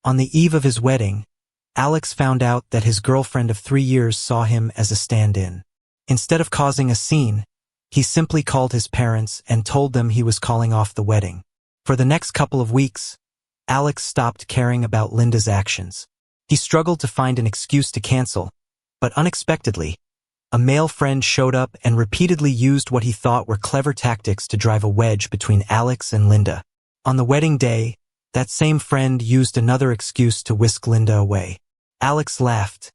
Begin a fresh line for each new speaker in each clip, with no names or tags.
On the eve of his wedding, Alex found out that his girlfriend of 3 years saw him as a stand-in. Instead of causing a scene, he simply called his parents and told them he was calling off the wedding. For the next couple of weeks, Alex stopped caring about Linda's actions. He struggled to find an excuse to cancel, but unexpectedly, a male friend showed up and repeatedly used what he thought were clever tactics to drive a wedge between Alex and Linda. On the wedding day, that same friend used another excuse to whisk Linda away. Alex laughed.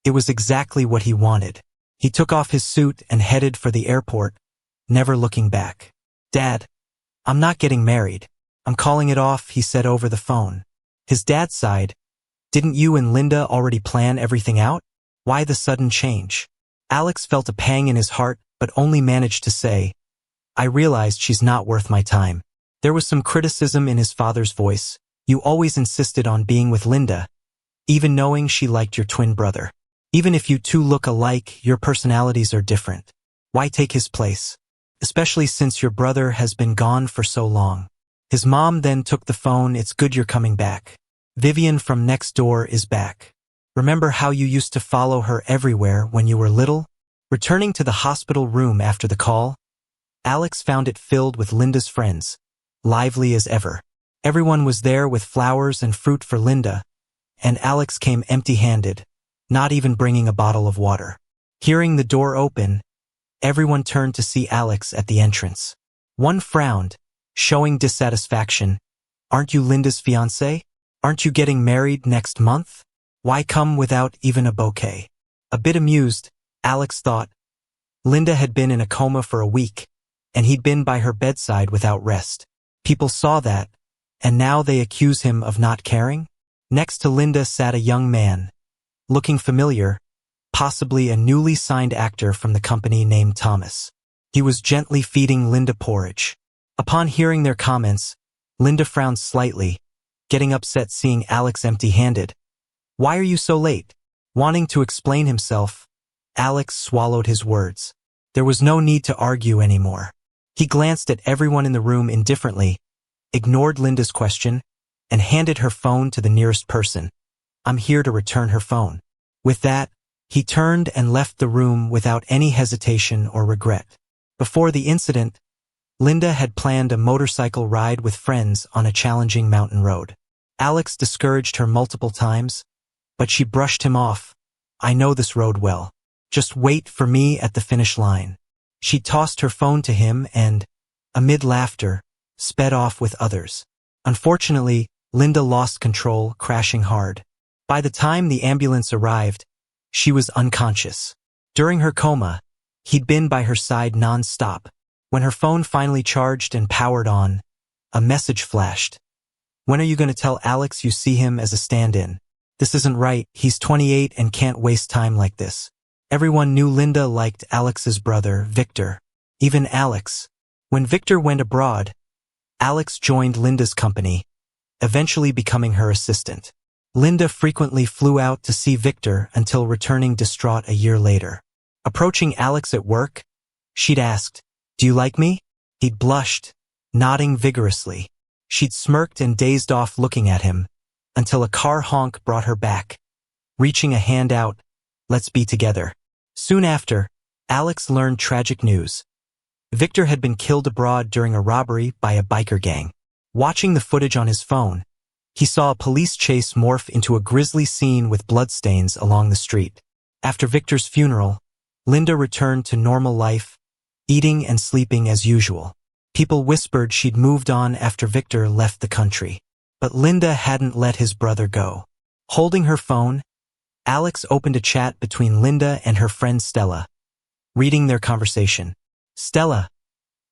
It was exactly what he wanted. He took off his suit and headed for the airport, never looking back. "Dad, I'm not getting married. I'm calling it off," he said over the phone. His dad sighed. "Didn't you and Linda already plan everything out? Why the sudden change?" Alex felt a pang in his heart, but only managed to say, "I realized she's not worth my time." There was some criticism in his father's voice. "You always insisted on being with Linda, even knowing she liked your twin brother. Even if you two look alike, your personalities are different. Why take his place? Especially since your brother has been gone for so long." His mom then took the phone. "It's good you're coming back. Vivian from next door is back. Remember how you used to follow her everywhere when you were little?" Returning to the hospital room after the call, Alex found it filled with Linda's friends, lively as ever. Everyone was there with flowers and fruit for Linda, and Alex came empty-handed, not even bringing a bottle of water. Hearing the door open, everyone turned to see Alex at the entrance. One frowned, showing dissatisfaction. "Aren't you Linda's fiancé? Aren't you getting married next month? Why come without even a bouquet?" A bit amused, Alex thought. Linda had been in a coma for a week, and he'd been by her bedside without rest. People saw that, and now they accuse him of not caring? Next to Linda sat a young man, looking familiar, possibly a newly signed actor from the company named Thomas. He was gently feeding Linda porridge. Upon hearing their comments, Linda frowned slightly, getting upset seeing Alex empty-handed. "Why are you so late?" Wanting to explain himself, Alex swallowed his words. There was no need to argue anymore. He glanced at everyone in the room indifferently, ignored Linda's question, and handed her phone to the nearest person. "I'm here to return her phone." With that, he turned and left the room without any hesitation or regret. Before the incident, Linda had planned a motorcycle ride with friends on a challenging mountain road. Alex discouraged her multiple times, but she brushed him off. "I know this road well. Just wait for me at the finish line." She tossed her phone to him and, amid laughter, sped off with others. Unfortunately, Linda lost control, crashing hard. By the time the ambulance arrived, she was unconscious. During her coma, he'd been by her side non-stop. When her phone finally charged and powered on, a message flashed. "When are you going to tell Alex you see him as a stand-in? This isn't right. He's 28 and can't waste time like this." Everyone knew Linda liked Alex's brother, Victor. Even Alex. When Victor went abroad, Alex joined Linda's company, eventually becoming her assistant. Linda frequently flew out to see Victor until returning distraught a year later. Approaching Alex at work, she'd asked, "Do you like me?" He'd blushed, nodding vigorously. She'd smirked and dazed off looking at him, until a car honk brought her back. Reaching a hand out, "Let's be together." Soon after, Alex learned tragic news. Victor had been killed abroad during a robbery by a biker gang. Watching the footage on his phone, he saw a police chase morph into a grisly scene with bloodstains along the street. After Victor's funeral, Linda returned to normal life, eating and sleeping as usual. People whispered she'd moved on after Victor left the country. But Linda hadn't let his brother go. Holding her phone, Alex opened a chat between Linda and her friend Stella. Reading their conversation. "Stella,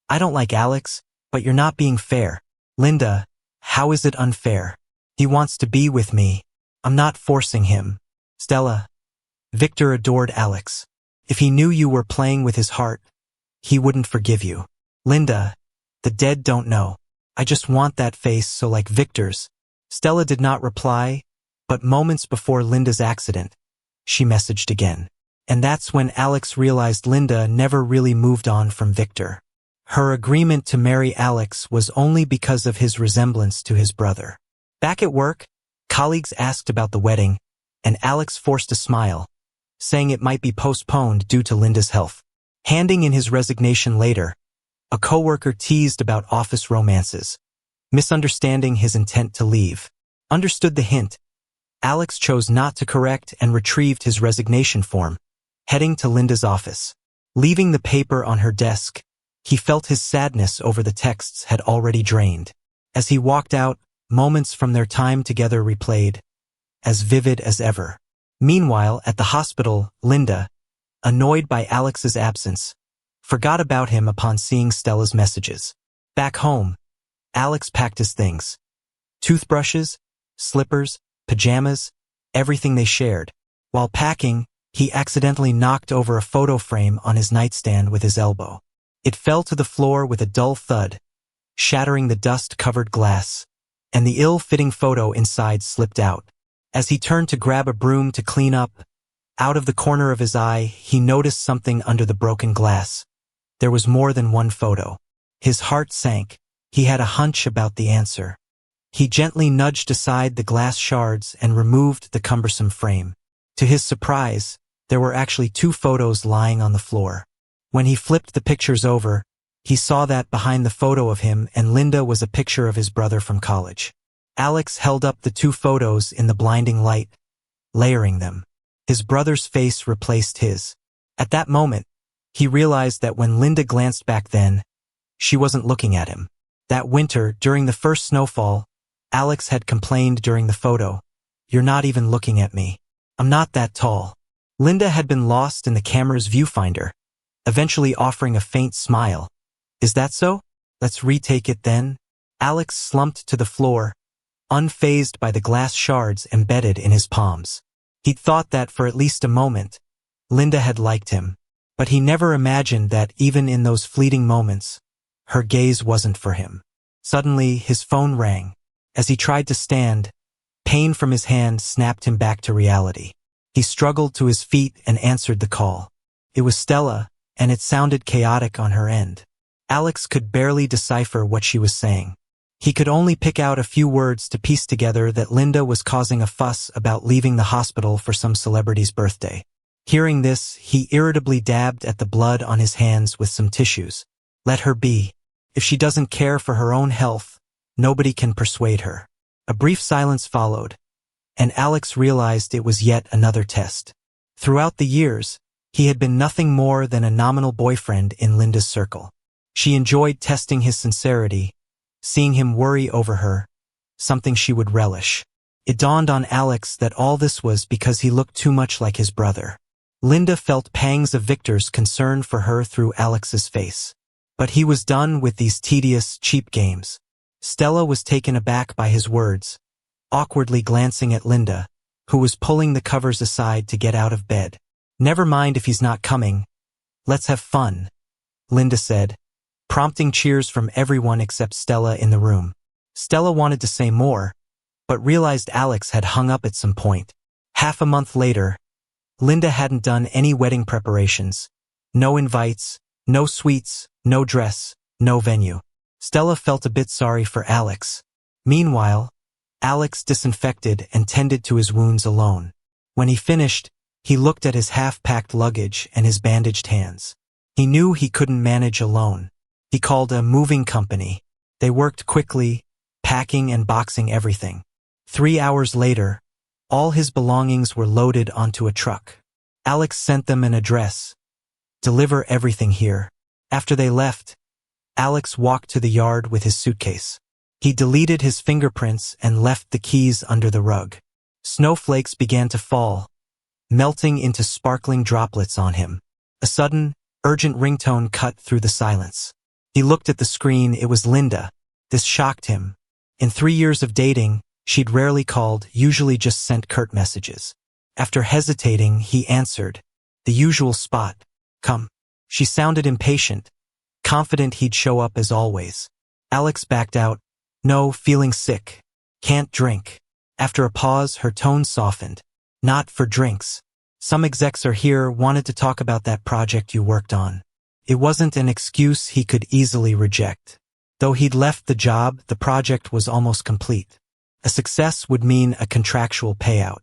I don't like Alex, but you're not being fair." "Linda, how is it unfair? He wants to be with me. I'm not forcing him." "Stella, Victor adored Alex. If he knew you were playing with his heart, he wouldn't forgive you." "Linda, the dead don't know. I just want that face so like Victor's." Stella did not reply, but moments before Linda's accident, she messaged again. And that's when Alex realized Linda never really moved on from Victor. Her agreement to marry Alex was only because of his resemblance to his brother. Back at work, Colleagues asked about the wedding, and Alex forced a smile, saying it might be postponed due to Linda's health. Handing in his resignation later, a coworker teased about office romances, misunderstanding his intent to leave. Understood the hint, Alex chose not to correct and retrieved his resignation form, heading to Linda's office. Leaving the paper on her desk, he felt his sadness over the texts had already drained. As he walked out, moments from their time together replayed, as vivid as ever. Meanwhile, at the hospital, Linda, annoyed by Alex's absence, forgot about him upon seeing Stella's messages. Back home, Alex packed his things. Toothbrushes, slippers, pajamas, everything they shared. While packing, he accidentally knocked over a photo frame on his nightstand with his elbow. It fell to the floor with a dull thud, shattering the dust-covered glass, and the ill-fitting photo inside slipped out. As he turned to grab a broom to clean up, out of the corner of his eye, he noticed something under the broken glass. There was more than one photo. His heart sank. He had a hunch about the answer. He gently nudged aside the glass shards and removed the cumbersome frame. To his surprise, there were actually 2 photos lying on the floor. When he flipped the pictures over, he saw that behind the photo of him and Linda was a picture of his brother from college. Alex held up the 2 photos in the blinding light, layering them. His brother's face replaced his. At that moment, he realized that when Linda glanced back then, she wasn't looking at him. That winter, during the first snowfall, Alex had complained during the photo, "You're not even looking at me. I'm not that tall." Linda had been lost in the camera's viewfinder, eventually offering a faint smile. "Is that so? Let's retake it then." Alex slumped to the floor, unfazed by the glass shards embedded in his palms. He'd thought that for at least a moment, Linda had liked him, but he never imagined that even in those fleeting moments, her gaze wasn't for him. Suddenly, his phone rang. As he tried to stand, pain from his hand snapped him back to reality. He struggled to his feet and answered the call. It was Stella, and it sounded chaotic on her end. Alex could barely decipher what she was saying. He could only pick out a few words to piece together that Linda was causing a fuss about leaving the hospital for some celebrity's birthday. Hearing this, he irritably dabbed at the blood on his hands with some tissues. Let her be. If she doesn't care for her own health, nobody can persuade her. A brief silence followed, and Alex realized it was yet another test. Throughout the years, he had been nothing more than a nominal boyfriend in Linda's circle. She enjoyed testing his sincerity, seeing him worry over her, something she would relish. It dawned on Alex that all this was because he looked too much like his brother. Linda felt pangs of Victor's concern for her through Alex's face. But he was done with these tedious, cheap games. Stella was taken aback by his words, awkwardly glancing at Linda, who was pulling the covers aside to get out of bed. "Never mind if he's not coming. Let's have fun," Linda said, prompting cheers from everyone except Stella in the room. Stella wanted to say more, but realized Alex had hung up at some point. Half a month later, Linda hadn't done any wedding preparations. No invites, no sweets, no dress, no venue. Stella felt a bit sorry for Alex. Meanwhile, Alex disinfected and tended to his wounds alone. When he finished, he looked at his half-packed luggage and his bandaged hands. He knew he couldn't manage alone. He called a moving company. They worked quickly, packing and boxing everything. 3 hours later, all his belongings were loaded onto a truck. Alex sent them an address. "Deliver everything here." After they left, Alex walked to the yard with his suitcase. He deleted his fingerprints and left the keys under the rug. Snowflakes began to fall, melting into sparkling droplets on him. A sudden, urgent ringtone cut through the silence. He looked at the screen. It was Linda. This shocked him. In 3 years of dating, she'd rarely called, usually just sent curt messages. After hesitating, he answered. "The usual spot. Come." She sounded impatient, confident he'd show up as always. Alex backed out. "No, feeling sick. Can't drink." After a pause, her tone softened. "Not for drinks. Some execs are here, wanted to talk about that project you worked on." It wasn't an excuse he could easily reject. Though he'd left the job, the project was almost complete. A success would mean a contractual payout.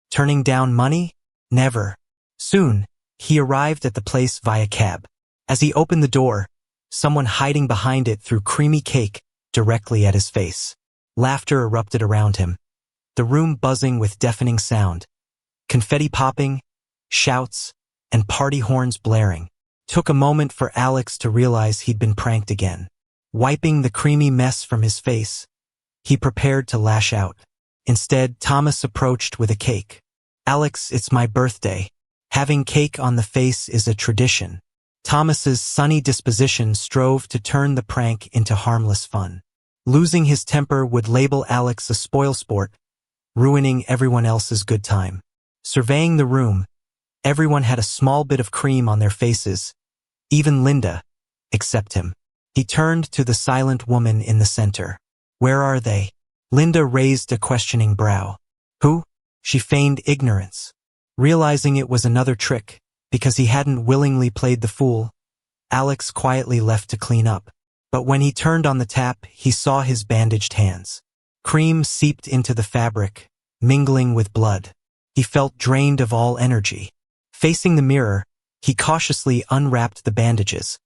Turning down money? Never. Soon, he arrived at the place via cab. As he opened the door, someone hiding behind it threw creamy cake directly at his face. Laughter erupted around him, the room buzzing with deafening sound. Confetti popping, shouts, and party horns blaring. Took a moment for Alex to realize he'd been pranked again. Wiping the creamy mess from his face, he prepared to lash out. Instead, Thomas approached with a cake. "Alex, it's my birthday. Having cake on the face is a tradition." Thomas's sunny disposition strove to turn the prank into harmless fun. Losing his temper would label Alex a spoilsport, ruining everyone else's good time. Surveying the room, everyone had a small bit of cream on their faces, even Linda, except him. He turned to the silent woman in the center. "Where are they?" Linda raised a questioning brow. "Who?" She feigned ignorance. Realizing it was another trick, because he hadn't willingly played the fool, Alex quietly left to clean up. But when he turned on the tap, he saw his bandaged hands. Cream seeped into the fabric, mingling with blood. He felt drained of all energy. Facing the mirror, he cautiously unwrapped the bandages,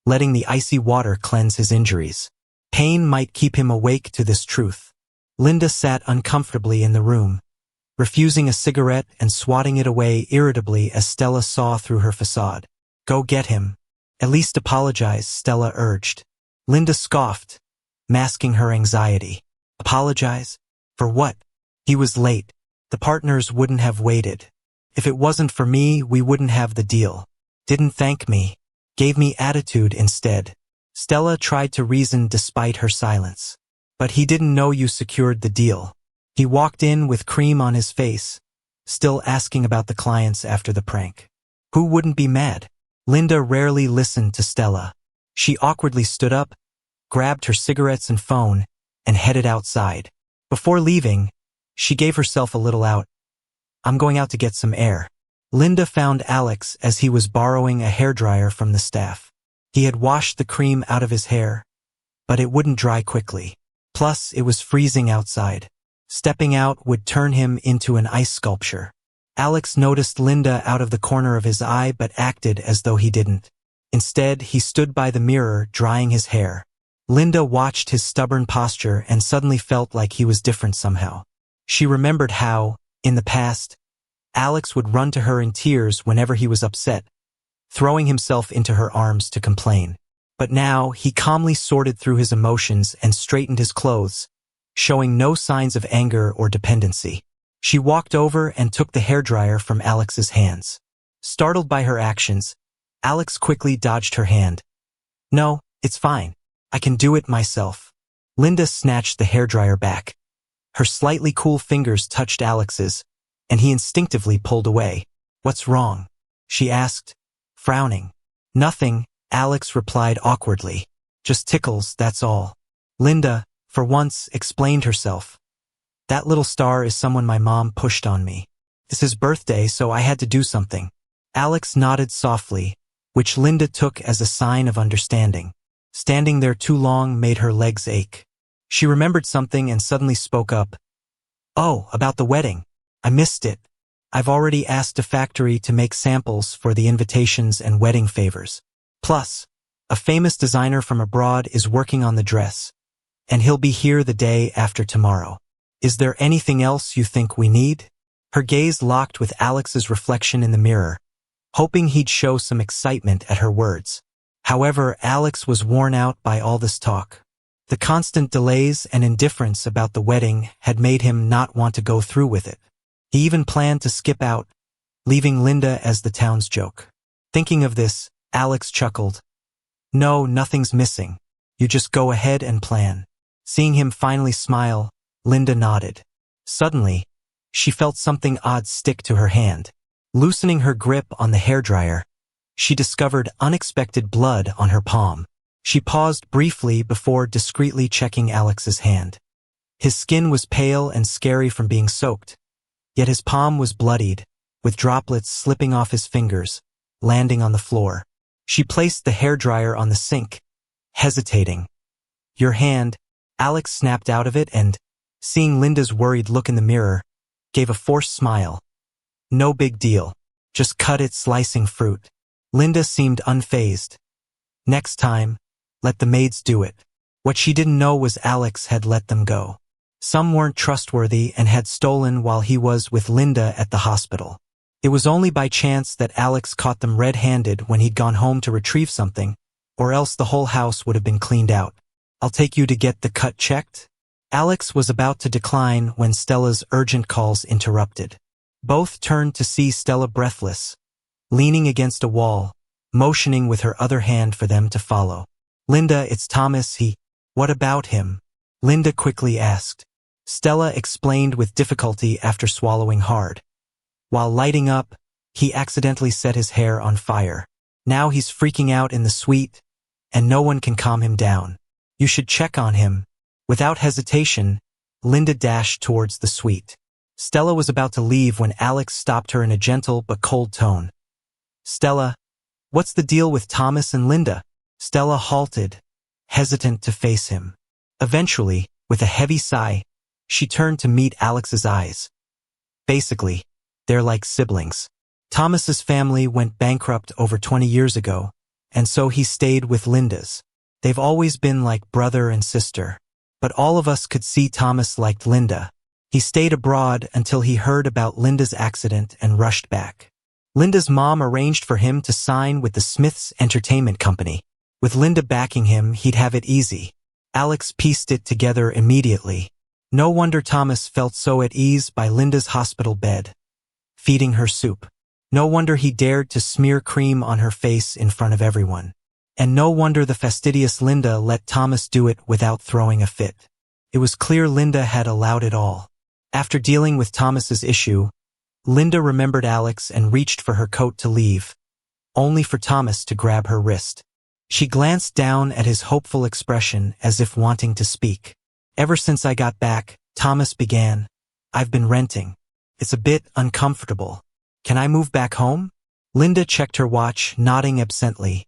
letting the icy water cleanse his injuries. Pain might keep him awake to this truth. Linda sat uncomfortably in the room, refusing a cigarette and swatting it away irritably as Stella saw through her facade. "Go get him. At least apologize," Stella urged. Linda scoffed, masking her anxiety. Apologize? For what? He was late. The partners wouldn't have waited. If it wasn't for me, we wouldn't have the deal. Didn't thank me. Gave me attitude instead. Stella tried to reason despite her silence. But he didn't know you secured the deal. He walked in with cream on his face, still asking about the clients after the prank. Who wouldn't be mad? Linda rarely listened to Stella. She awkwardly stood up, grabbed her cigarettes and phone, and headed outside. Before leaving, she gave herself a little out. "I'm going out to get some air." Linda found Alex as he was borrowing a hairdryer from the staff. He had washed the cream out of his hair, but it wouldn't dry quickly. Plus, it was freezing outside. Stepping out would turn him into an ice sculpture. Alex noticed Linda out of the corner of his eye but acted as though he didn't. Instead, he stood by the mirror, drying his hair. Linda watched his stubborn posture and suddenly felt like he was different somehow. She remembered how, in the past, Alex would run to her in tears whenever he was upset, throwing himself into her arms to complain. But now, he calmly sorted through his emotions and straightened his clothes, showing no signs of anger or dependency. She walked over and took the hairdryer from Alex's hands. Startled by her actions, Alex quickly dodged her hand. "No, it's fine. I can do it myself." Linda snatched the hairdryer back. Her slightly cool fingers touched Alex's, and he instinctively pulled away. "What's wrong?" she asked, frowning. "Nothing," Alex replied awkwardly. "Just tickles, that's all." Linda, for once, explained herself. "That little star is someone my mom pushed on me. It's his birthday, so I had to do something." Alex nodded softly, which Linda took as a sign of understanding. Standing there too long made her legs ache. She remembered something and suddenly spoke up. "Oh, about the wedding. I missed it. I've already asked a factory to make samples for the invitations and wedding favors. Plus, a famous designer from abroad is working on the dress, and he'll be here the day after tomorrow. Is there anything else you think we need?" Her gaze locked with Alex's reflection in the mirror, hoping he'd show some excitement at her words. However, Alex was worn out by all this talk. The constant delays and indifference about the wedding had made him not want to go through with it. He even planned to skip out, leaving Linda as the town's joke. Thinking of this, Alex chuckled. "No, nothing's missing. You just go ahead and plan." Seeing him finally smile, Linda nodded. Suddenly, she felt something odd stick to her hand. Loosening her grip on the hairdryer, she discovered unexpected blood on her palm. She paused briefly before discreetly checking Alex's hand. His skin was pale and scary from being soaked, yet his palm was bloodied, with droplets slipping off his fingers, landing on the floor. She placed the hairdryer on the sink, hesitating. "Your hand," Alex snapped out of it and, seeing Linda's worried look in the mirror, gave a forced smile. No big deal. Just cut it slicing fruit. Linda seemed unfazed. Next time, let the maids do it. What she didn't know was Alex had let them go. Some weren't trustworthy and had stolen while he was with Linda at the hospital. It was only by chance that Alex caught them red-handed when he'd gone home to retrieve something, or else the whole house would have been cleaned out. I'll take you to get the cut checked? Alex was about to decline when Stella's urgent calls interrupted. Both turned to see Stella breathless, leaning against a wall, motioning with her other hand for them to follow. Linda, it's Thomas, What about him? Linda quickly asked. Stella explained with difficulty after swallowing hard. While lighting up, he accidentally set his hair on fire. Now he's freaking out in the suite, and no one can calm him down. You should check on him. Without hesitation, Linda dashed towards the suite. Stella was about to leave when Alex stopped her in a gentle but cold tone. Stella, what's the deal with Thomas and Linda? Stella halted, hesitant to face him. Eventually, with a heavy sigh, she turned to meet Alex's eyes. Basically, they're like siblings. Thomas's family went bankrupt over 20 years ago, and so he stayed with Linda's. They've always been like brother and sister. But all of us could see Thomas liked Linda. He stayed abroad until he heard about Linda's accident and rushed back. Linda's mom arranged for him to sign with the Smiths Entertainment Company. With Linda backing him, he'd have it easy. Alex pieced it together immediately. No wonder Thomas felt so at ease by Linda's hospital bed, feeding her soup. No wonder he dared to smear cream on her face in front of everyone. And no wonder the fastidious Linda let Thomas do it without throwing a fit. It was clear Linda had allowed it all. After dealing with Thomas's issue, Linda remembered Alex and reached for her coat to leave, only for Thomas to grab her wrist. She glanced down at his hopeful expression as if wanting to speak. Ever since I got back, Thomas began, I've been renting. It's a bit uncomfortable. Can I move back home? Linda checked her watch, nodding absently.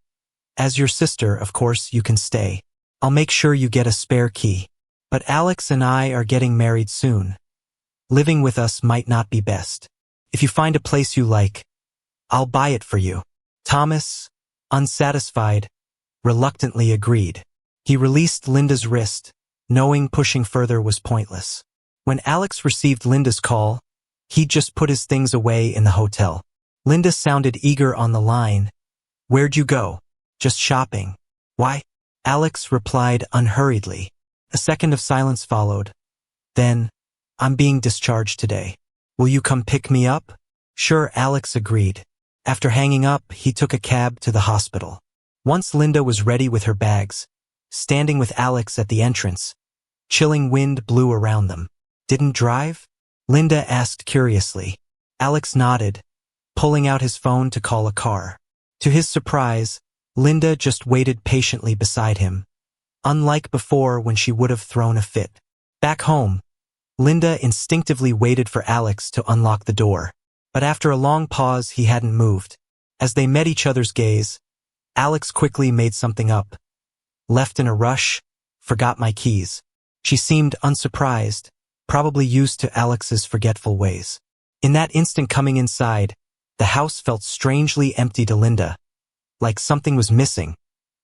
As your sister, of course, you can stay. I'll make sure you get a spare key. But Alex and I are getting married soon. Living with us might not be best. If you find a place you like, I'll buy it for you. Thomas, unsatisfied, reluctantly agreed. He released Linda's wrist, knowing pushing further was pointless. When Alex received Linda's call, he'd just put his things away in the hotel. Linda sounded eager on the line. Where'd you go? Just shopping. Why? Alex replied unhurriedly. A second of silence followed. Then, I'm being discharged today. Will you come pick me up? Sure, Alex agreed. After hanging up, he took a cab to the hospital. Once Linda was ready with her bags, standing with Alex at the entrance, chilling wind blew around them. Didn't drive? Linda asked curiously. Alex nodded, pulling out his phone to call a car. To his surprise, Linda just waited patiently beside him, unlike before when she would have thrown a fit. Back home, Linda instinctively waited for Alex to unlock the door, but after a long pause he hadn't moved. As they met each other's gaze, Alex quickly made something up. Left in a rush, forgot my keys. She seemed unsurprised, probably used to Alex's forgetful ways. In that instant coming inside, the house felt strangely empty to Linda, like something was missing,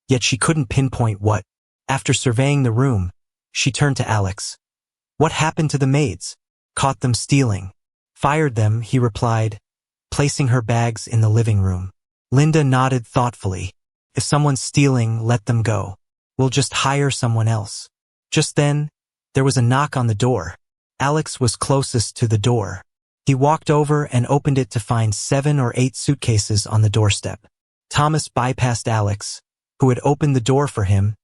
yet she couldn't pinpoint what. After surveying the room, she turned to Alex. What happened to the maids? Caught them stealing. Fired them, he replied, placing her bags in the living room. Linda nodded thoughtfully. If someone's stealing, let them go. We'll just hire someone else. Just then, there was a knock on the door. Alex was closest to the door. He walked over and opened it to find 7 or 8 suitcases on the doorstep. Thomas bypassed Alex, who had opened the door for him,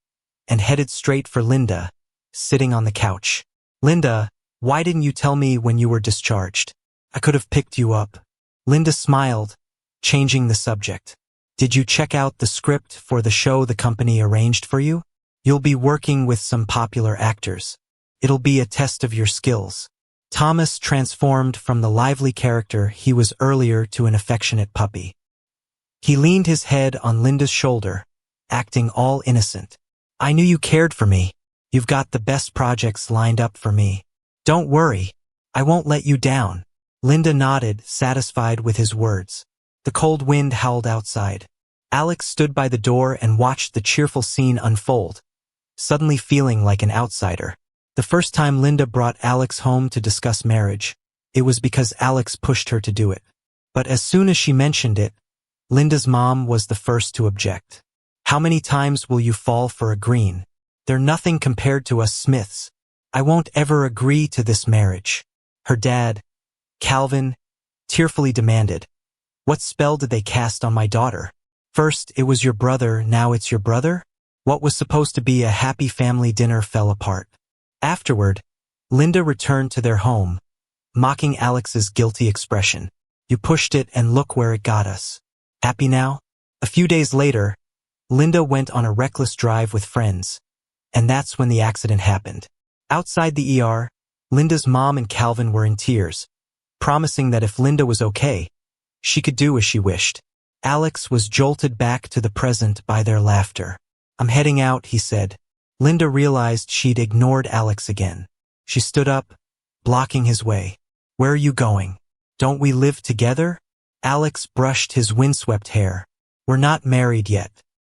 and headed straight for Linda, sitting on the couch. Linda, why didn't you tell me when you were discharged? I could have picked you up. Linda smiled, changing the subject. Did you check out the script for the show the company arranged for you? You'll be working with some popular actors. It'll be a test of your skills. Thomas transformed from the lively character he was earlier to an affectionate puppy. He leaned his head on Linda's shoulder, acting all innocent. I knew you cared for me. You've got the best projects lined up for me. Don't worry. I won't let you down. Linda nodded, satisfied with his words. The cold wind howled outside. Alex stood by the door and watched the cheerful scene unfold, suddenly feeling like an outsider. The first time Linda brought Alex home to discuss marriage, it was because Alex pushed her to do it. But as soon as she mentioned it, Linda's mom was the first to object. How many times will you fall for a green? They're nothing compared to us Smiths. I won't ever agree to this marriage. Her dad, Calvin, tearfully demanded. What spell did they cast on my daughter? First it was your brother, now it's your brother? What was supposed to be a happy family dinner fell apart. Afterward, Linda returned to their home, mocking Alex's guilty expression. You pushed it and look where it got us. Happy now? A few days later, Linda went on a reckless drive with friends, and that's when the accident happened. Outside the ER, Linda's mom and Calvin were in tears, promising that if Linda was okay, she could do as she wished. Alex was jolted back to the present by their laughter. I'm heading out, he said. Linda realized she'd ignored Alex again. She stood up, blocking his way. Where are you going? Don't we live together? Alex brushed his windswept hair. We're not married yet.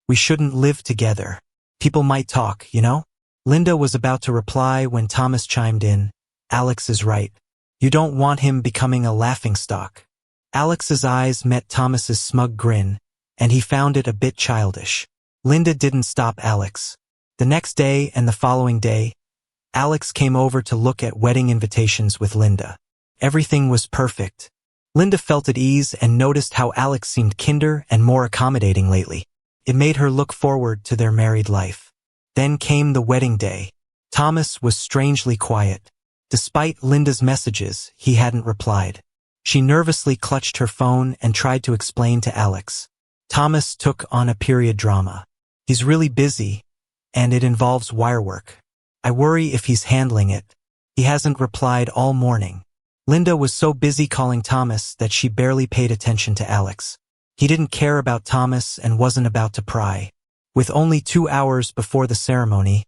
We shouldn't live together. People might talk, you know? Linda was about to reply when Thomas chimed in. Alex is right. You don't want him becoming a laughingstock. Alex's eyes met Thomas's smug grin, and he found it a bit childish. Linda didn't stop Alex. The next day and the following day, Alex came over to look at wedding invitations with Linda. Everything was perfect. Linda felt at ease and noticed how Alex seemed kinder and more accommodating lately. It made her look forward to their married life. Then came the wedding day. Thomas was strangely quiet. Despite Linda's messages, he hadn't replied. She nervously clutched her phone and tried to explain to Alex. Thomas took on a period drama. He's really busy, and it involves wire work. I worry if he's handling it. He hasn't replied all morning. Linda was so busy calling Thomas that she barely paid attention to Alex. He didn't care about Thomas and wasn't about to pry. With only 2 hours before the ceremony,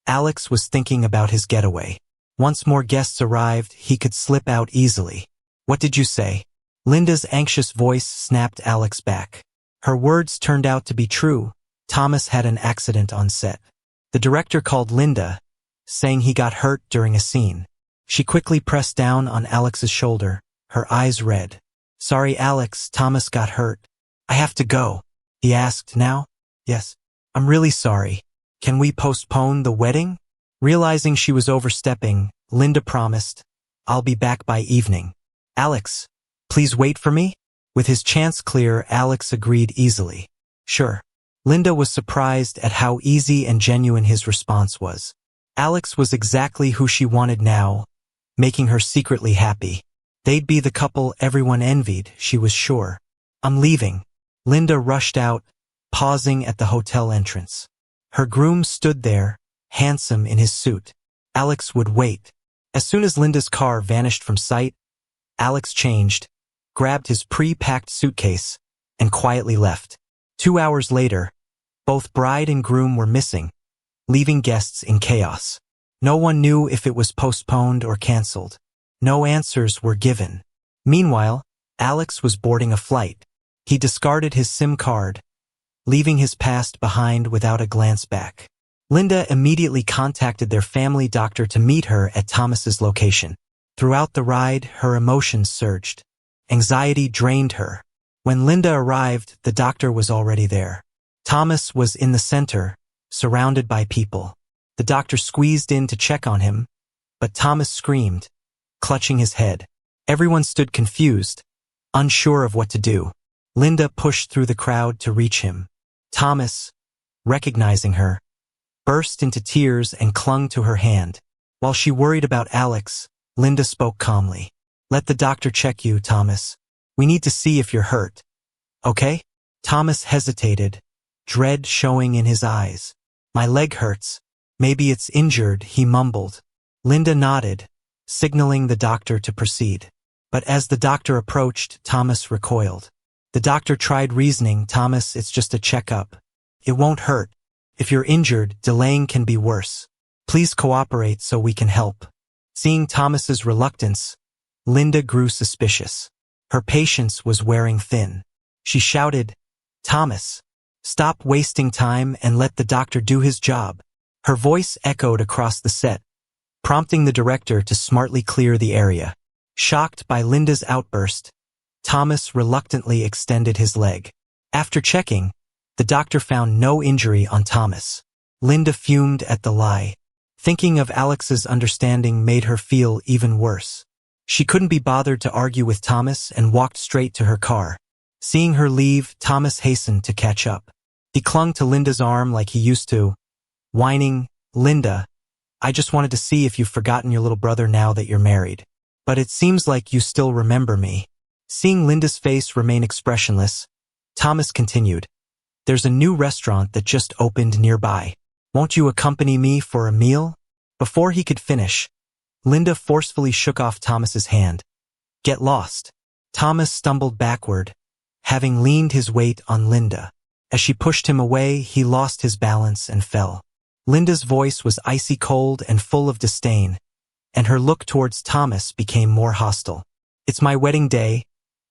Alex was thinking about his getaway. Once more guests arrived, he could slip out easily. What did you say? Linda's anxious voice snapped Alex back. Her words turned out to be true. Thomas had an accident on set. The director called Linda, saying he got hurt during a scene. She quickly pressed down on Alex's shoulder, her eyes red. Sorry, Alex, Thomas got hurt. I have to go. He asked now. Yes. I'm really sorry. Can we postpone the wedding? Realizing she was overstepping, Linda promised, I'll be back by evening. Alex, please wait for me? With his chance clear, Alex agreed easily. Sure. Linda was surprised at how easy and genuine his response was. Alex was exactly who she wanted now, making her secretly happy. They'd be the couple everyone envied, she was sure. I'm leaving. Linda rushed out, pausing at the hotel entrance. Her groom stood there, handsome in his suit. Alex would wait. As soon as Linda's car vanished from sight, Alex changed, grabbed his pre-packed suitcase, and quietly left. 2 hours later, both bride and groom were missing, leaving guests in chaos. No one knew if it was postponed or canceled. No answers were given. Meanwhile, Alex was boarding a flight. He discarded his SIM card, leaving his past behind without a glance back. Linda immediately contacted their family doctor to meet her at Thomas's location. Throughout the ride, her emotions surged. Anxiety drained her. When Linda arrived, the doctor was already there. Thomas was in the center, surrounded by people. The doctor squeezed in to check on him, but Thomas screamed, clutching his head. Everyone stood confused, unsure of what to do. Linda pushed through the crowd to reach him. Thomas, recognizing her, burst into tears and clung to her hand. While she worried about Alex, Linda spoke calmly. Let the doctor check you, Thomas. We need to see if you're hurt. Okay? Thomas hesitated, dread showing in his eyes. My leg hurts. Maybe it's injured, he mumbled. Linda nodded, signaling the doctor to proceed. But as the doctor approached, Thomas recoiled. The doctor tried reasoning, Thomas, it's just a checkup. It won't hurt. If you're injured, delaying can be worse. Please cooperate so we can help. Seeing Thomas's reluctance, Linda grew suspicious. Her patience was wearing thin. She shouted, "Thomas, stop wasting time and let the doctor do his job." Her voice echoed across the set, prompting the director to smartly clear the area. Shocked by Linda's outburst, Thomas reluctantly extended his leg. After checking, the doctor found no injury on Thomas. Linda fumed at the lie. Thinking of Alex's understanding made her feel even worse. She couldn't be bothered to argue with Thomas and walked straight to her car. Seeing her leave, Thomas hastened to catch up. He clung to Linda's arm like he used to, whining, "Linda, I just wanted to see if you've forgotten your little brother now that you're married. But it seems like you still remember me." Seeing Linda's face remain expressionless, Thomas continued, "There's a new restaurant that just opened nearby. Won't you accompany me for a meal?" Before he could finish, Linda forcefully shook off Thomas's hand. "Get lost." Thomas stumbled backward, having leaned his weight on Linda. As she pushed him away, he lost his balance and fell. Linda's voice was icy cold and full of disdain, and her look towards Thomas became more hostile. "It's my wedding day,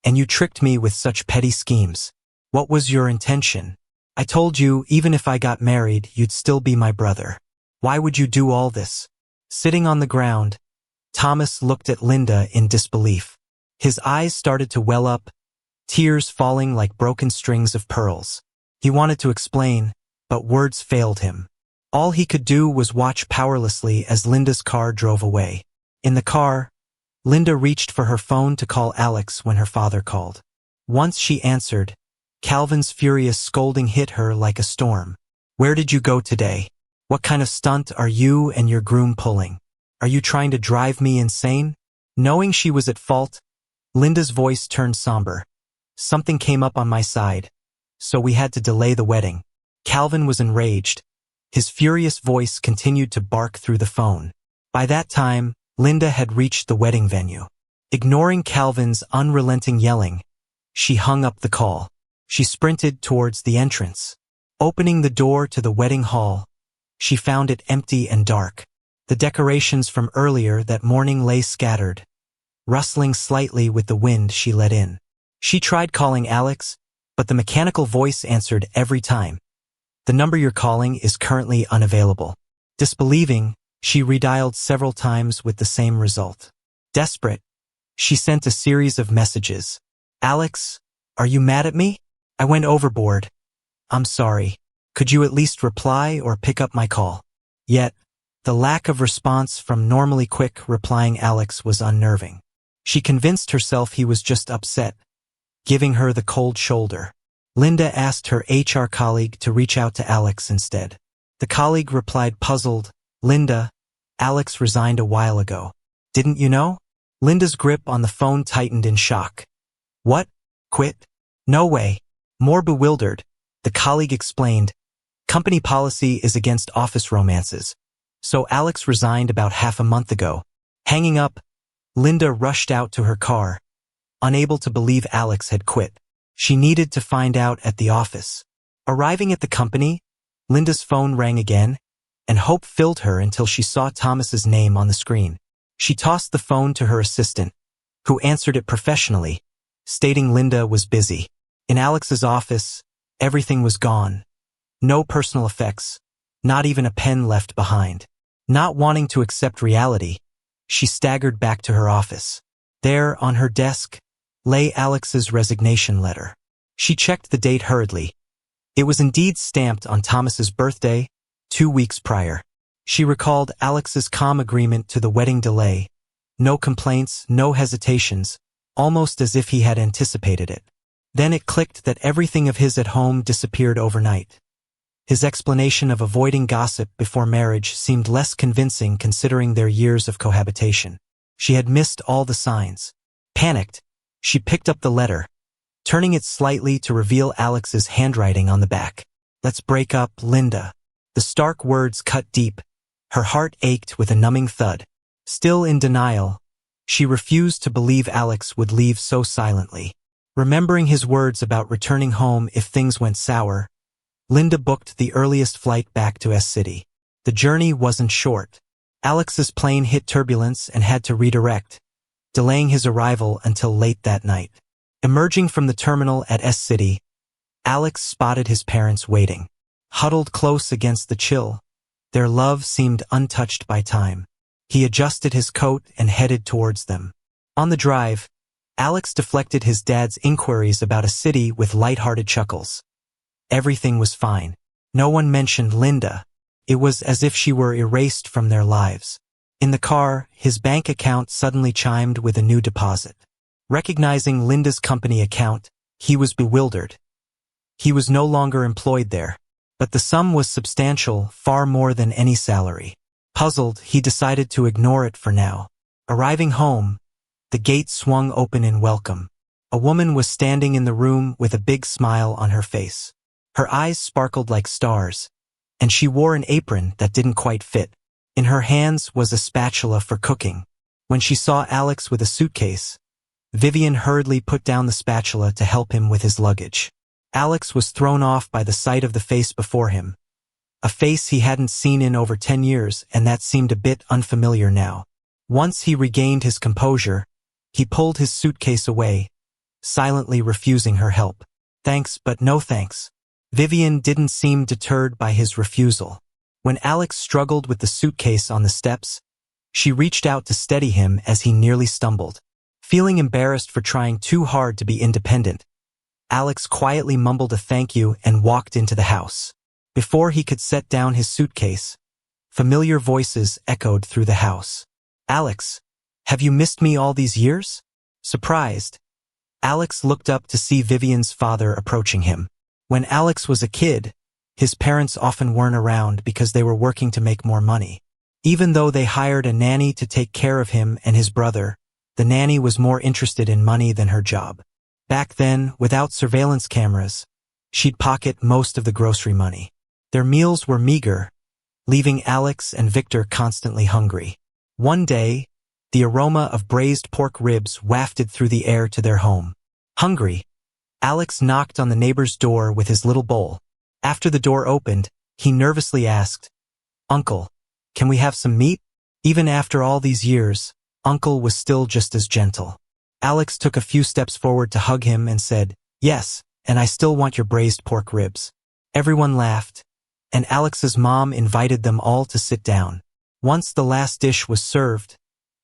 and you tricked me with such petty schemes. What was your intention? I told you even if I got married, you'd still be my brother. Why would you do all this?" Sitting on the ground, Thomas looked at Linda in disbelief. His eyes started to well up, tears falling like broken strings of pearls. He wanted to explain, but words failed him. All he could do was watch powerlessly as Linda's car drove away. In the car, Linda reached for her phone to call Alex when her father called. Once she answered, Calvin's furious scolding hit her like a storm. "Where did you go today? What kind of stunt are you and your groom pulling? Are you trying to drive me insane?" Knowing she was at fault, Linda's voice turned somber. "Something came up on my side, so we had to delay the wedding." Calvin was enraged. His furious voice continued to bark through the phone. By that time, Linda had reached the wedding venue. Ignoring Calvin's unrelenting yelling, she hung up the call. She sprinted towards the entrance. Opening the door to the wedding hall, she found it empty and dark. The decorations from earlier that morning lay scattered, rustling slightly with the wind she let in. She tried calling Alex, but the mechanical voice answered every time. "The number you're calling is currently unavailable." Disbelieving, she redialed several times with the same result. Desperate, she sent a series of messages. "Alex, are you mad at me? I went overboard. I'm sorry. Could you at least reply or pick up my call?" Yet, the lack of response from normally quick replying Alex was unnerving. She convinced herself he was just upset, giving her the cold shoulder. Linda asked her HR colleague to reach out to Alex instead. The colleague replied puzzled, "Linda, Alex resigned a while ago. Didn't you know?" Linda's grip on the phone tightened in shock. "What? Quit? No way." More bewildered, the colleague explained, "Company policy is against office romances. So Alex resigned about half a month ago." Hanging up, Linda rushed out to her car, unable to believe Alex had quit. She needed to find out at the office. Arriving at the company, Linda's phone rang again, and hope filled her until she saw Thomas's name on the screen. She tossed the phone to her assistant, who answered it professionally, stating Linda was busy. In Alex's office, everything was gone. No personal effects, not even a pen left behind. Not wanting to accept reality, she staggered back to her office. There, on her desk, lay Alex's resignation letter. She checked the date hurriedly. It was indeed stamped on Thomas's birthday, 2 weeks prior. She recalled Alex's calm agreement to the wedding delay. No complaints, no hesitations, almost as if he had anticipated it. Then it clicked that everything of his at home disappeared overnight. His explanation of avoiding gossip before marriage seemed less convincing considering their years of cohabitation. She had missed all the signs. Panicked, she picked up the letter, turning it slightly to reveal Alex's handwriting on the back. "Let's break up, Linda." The stark words cut deep. Her heart ached with a numbing thud. Still in denial, she refused to believe Alex would leave so silently. Remembering his words about returning home if things went sour, Linda booked the earliest flight back to S City. The journey wasn't short. Alex's plane hit turbulence and had to redirect, delaying his arrival until late that night. Emerging from the terminal at S-City, Alex spotted his parents waiting. Huddled close against the chill, their love seemed untouched by time. He adjusted his coat and headed towards them. On the drive, Alex deflected his dad's inquiries about a city with light-hearted chuckles. Everything was fine. No one mentioned Linda. It was as if she were erased from their lives. In the car, his bank account suddenly chimed with a new deposit. Recognizing Linda's company account, he was bewildered. He was no longer employed there, but the sum was substantial, far more than any salary. Puzzled, he decided to ignore it for now. Arriving home, the gate swung open in welcome. A woman was standing in the room with a big smile on her face. Her eyes sparkled like stars, and she wore an apron that didn't quite fit. In her hands was a spatula for cooking. When she saw Alex with a suitcase, Vivian hurriedly put down the spatula to help him with his luggage. Alex was thrown off by the sight of the face before him. A face he hadn't seen in over 10 years, and that seemed a bit unfamiliar now. Once he regained his composure, he pulled his suitcase away, silently refusing her help. Thanks, but no thanks. Vivian didn't seem deterred by his refusal. When Alex struggled with the suitcase on the steps, she reached out to steady him as he nearly stumbled. Feeling embarrassed for trying too hard to be independent, Alex quietly mumbled a thank you and walked into the house. Before he could set down his suitcase, familiar voices echoed through the house. Alex, have you missed me all these years? Surprised, Alex looked up to see Vivian's father approaching him. When Alex was a kid, his parents often weren't around because they were working to make more money. Even though they hired a nanny to take care of him and his brother, the nanny was more interested in money than her job. Back then, without surveillance cameras, she'd pocket most of the grocery money. Their meals were meager, leaving Alex and Victor constantly hungry. One day, the aroma of braised pork ribs wafted through the air to their home. Hungry, Alex knocked on the neighbor's door with his little bowl. After the door opened, he nervously asked, "Uncle, can we have some meat?" Even after all these years, Uncle was still just as gentle. Alex took a few steps forward to hug him and said, "Yes, and I still want your braised pork ribs." Everyone laughed, and Alex's mom invited them all to sit down. Once the last dish was served,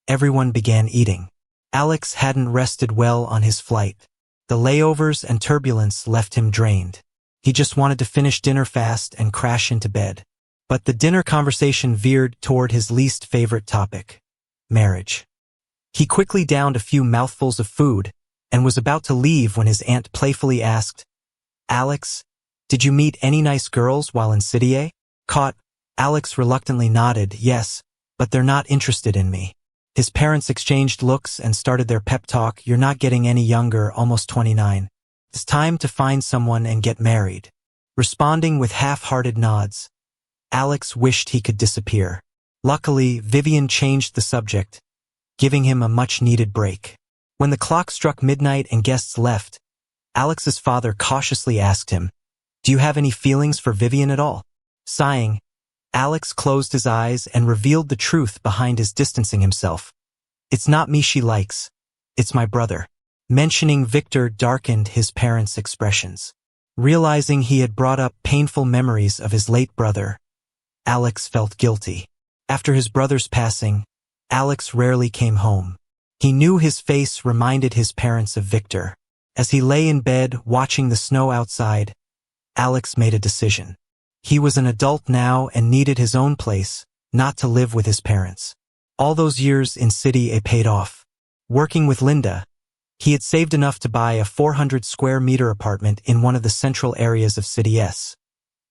everyone began eating. Alex hadn't rested well on his flight. The layovers and turbulence left him drained. He just wanted to finish dinner fast and crash into bed. But the dinner conversation veered toward his least favorite topic, marriage. He quickly downed a few mouthfuls of food and was about to leave when his aunt playfully asked, "Alex, did you meet any nice girls while in City? Caught, Alex reluctantly nodded, "Yes, but they're not interested in me." His parents exchanged looks and started their pep talk. "You're not getting any younger, almost 29. It's time to find someone and get married." Responding with half-hearted nods, Alex wished he could disappear. Luckily, Vivian changed the subject, giving him a much-needed break. When the clock struck midnight and guests left, Alex's father cautiously asked him, "Do you have any feelings for Vivian at all?" Sighing, Alex closed his eyes and revealed the truth behind his distancing himself. "It's not me she likes. It's my brother." Mentioning Victor darkened his parents' expressions. Realizing he had brought up painful memories of his late brother, Alex felt guilty. After his brother's passing, Alex rarely came home. He knew his face reminded his parents of Victor. As he lay in bed watching the snow outside, Alex made a decision. He was an adult now and needed his own place, not to live with his parents. All those years in City paid off. Working with Linda, he had saved enough to buy a 400-square-meter apartment in one of the central areas of City S.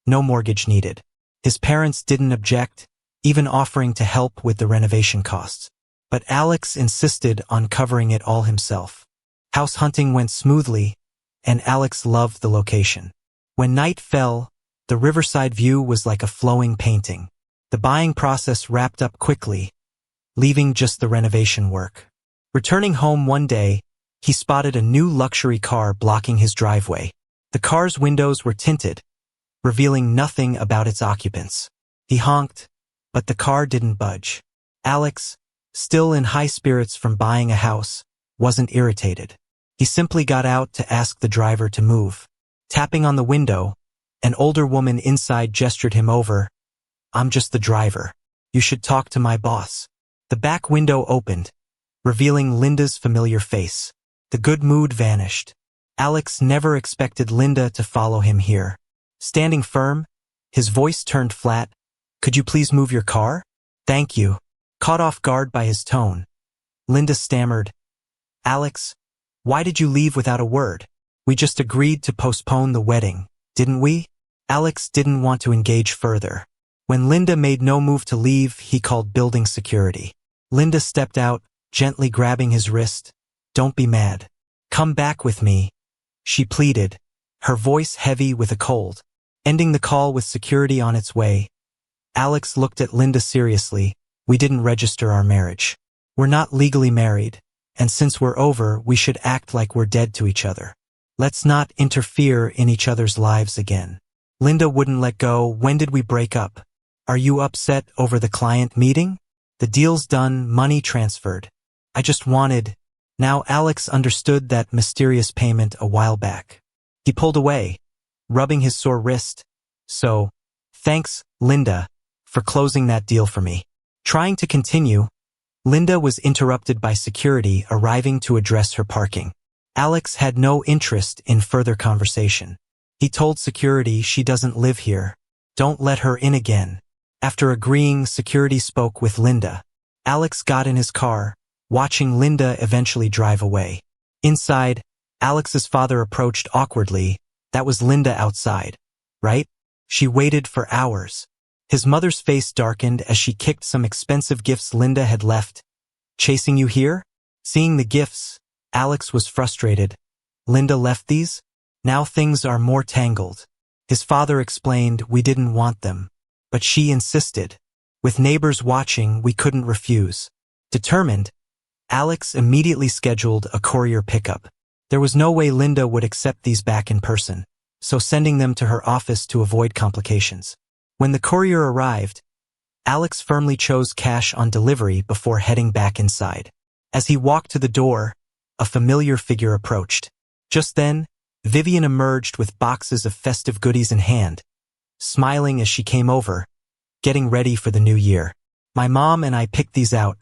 No mortgage needed. His parents didn't object, even offering to help with the renovation costs. But Alex insisted on covering it all himself. House hunting went smoothly, and Alex loved the location. When night fell, the riverside view was like a flowing painting. The buying process wrapped up quickly, leaving just the renovation work. Returning home one day, he spotted a new luxury car blocking his driveway. The car's windows were tinted, revealing nothing about its occupants. He honked, but the car didn't budge. Alex, still in high spirits from buying a house, wasn't irritated. He simply got out to ask the driver to move. Tapping on the window, an older woman inside gestured him over. "I'm just the driver. You should talk to my boss." The back window opened, revealing Linda's familiar face. The good mood vanished. Alex never expected Linda to follow him here. Standing firm, his voice turned flat. "Could you please move your car?" "Thank you." Caught off guard by his tone, Linda stammered, "Alex, why did you leave without a word? We just agreed to postpone the wedding, didn't we?" Alex didn't want to engage further. When Linda made no move to leave, he called building security. Linda stepped out, gently grabbing his wrist. "Don't be mad. Come back with me," she pleaded, her voice heavy with a cold. Ending the call with security on its way, Alex looked at Linda seriously. "We didn't register our marriage. We're not legally married, and since we're over, we should act like we're dead to each other. Let's not interfere in each other's lives again." Linda wouldn't let go. "When did we break up? Are you upset over the client meeting? The deal's done, money transferred. I just wanted—" Now Alex understood that mysterious payment a while back. He pulled away, rubbing his sore wrist. "So, thanks, Linda, for closing that deal for me." Trying to continue, Linda was interrupted by security arriving to address her parking. Alex had no interest in further conversation. He told security she doesn't live here. Don't let her in again. After agreeing, security spoke with Linda. Alex got in his car, watching Linda eventually drive away. Inside, Alex's father approached awkwardly. "That was Linda outside, right? She waited for hours." His mother's face darkened as she kicked some expensive gifts Linda had left. "Chasing you here?" Seeing the gifts, Alex was frustrated. "Linda left these? Now things are more tangled." His father explained, "We didn't want them, but she insisted. With neighbors watching, we couldn't refuse." Determined, Alex immediately scheduled a courier pickup. There was no way Linda would accept these back in person, so sending them to her office to avoid complications. When the courier arrived, Alex firmly chose cash on delivery before heading back inside. As he walked to the door, a familiar figure approached. Just then, Vivian emerged with boxes of festive goodies in hand, smiling as she came over, getting ready for the new year. "My mom and I picked these out.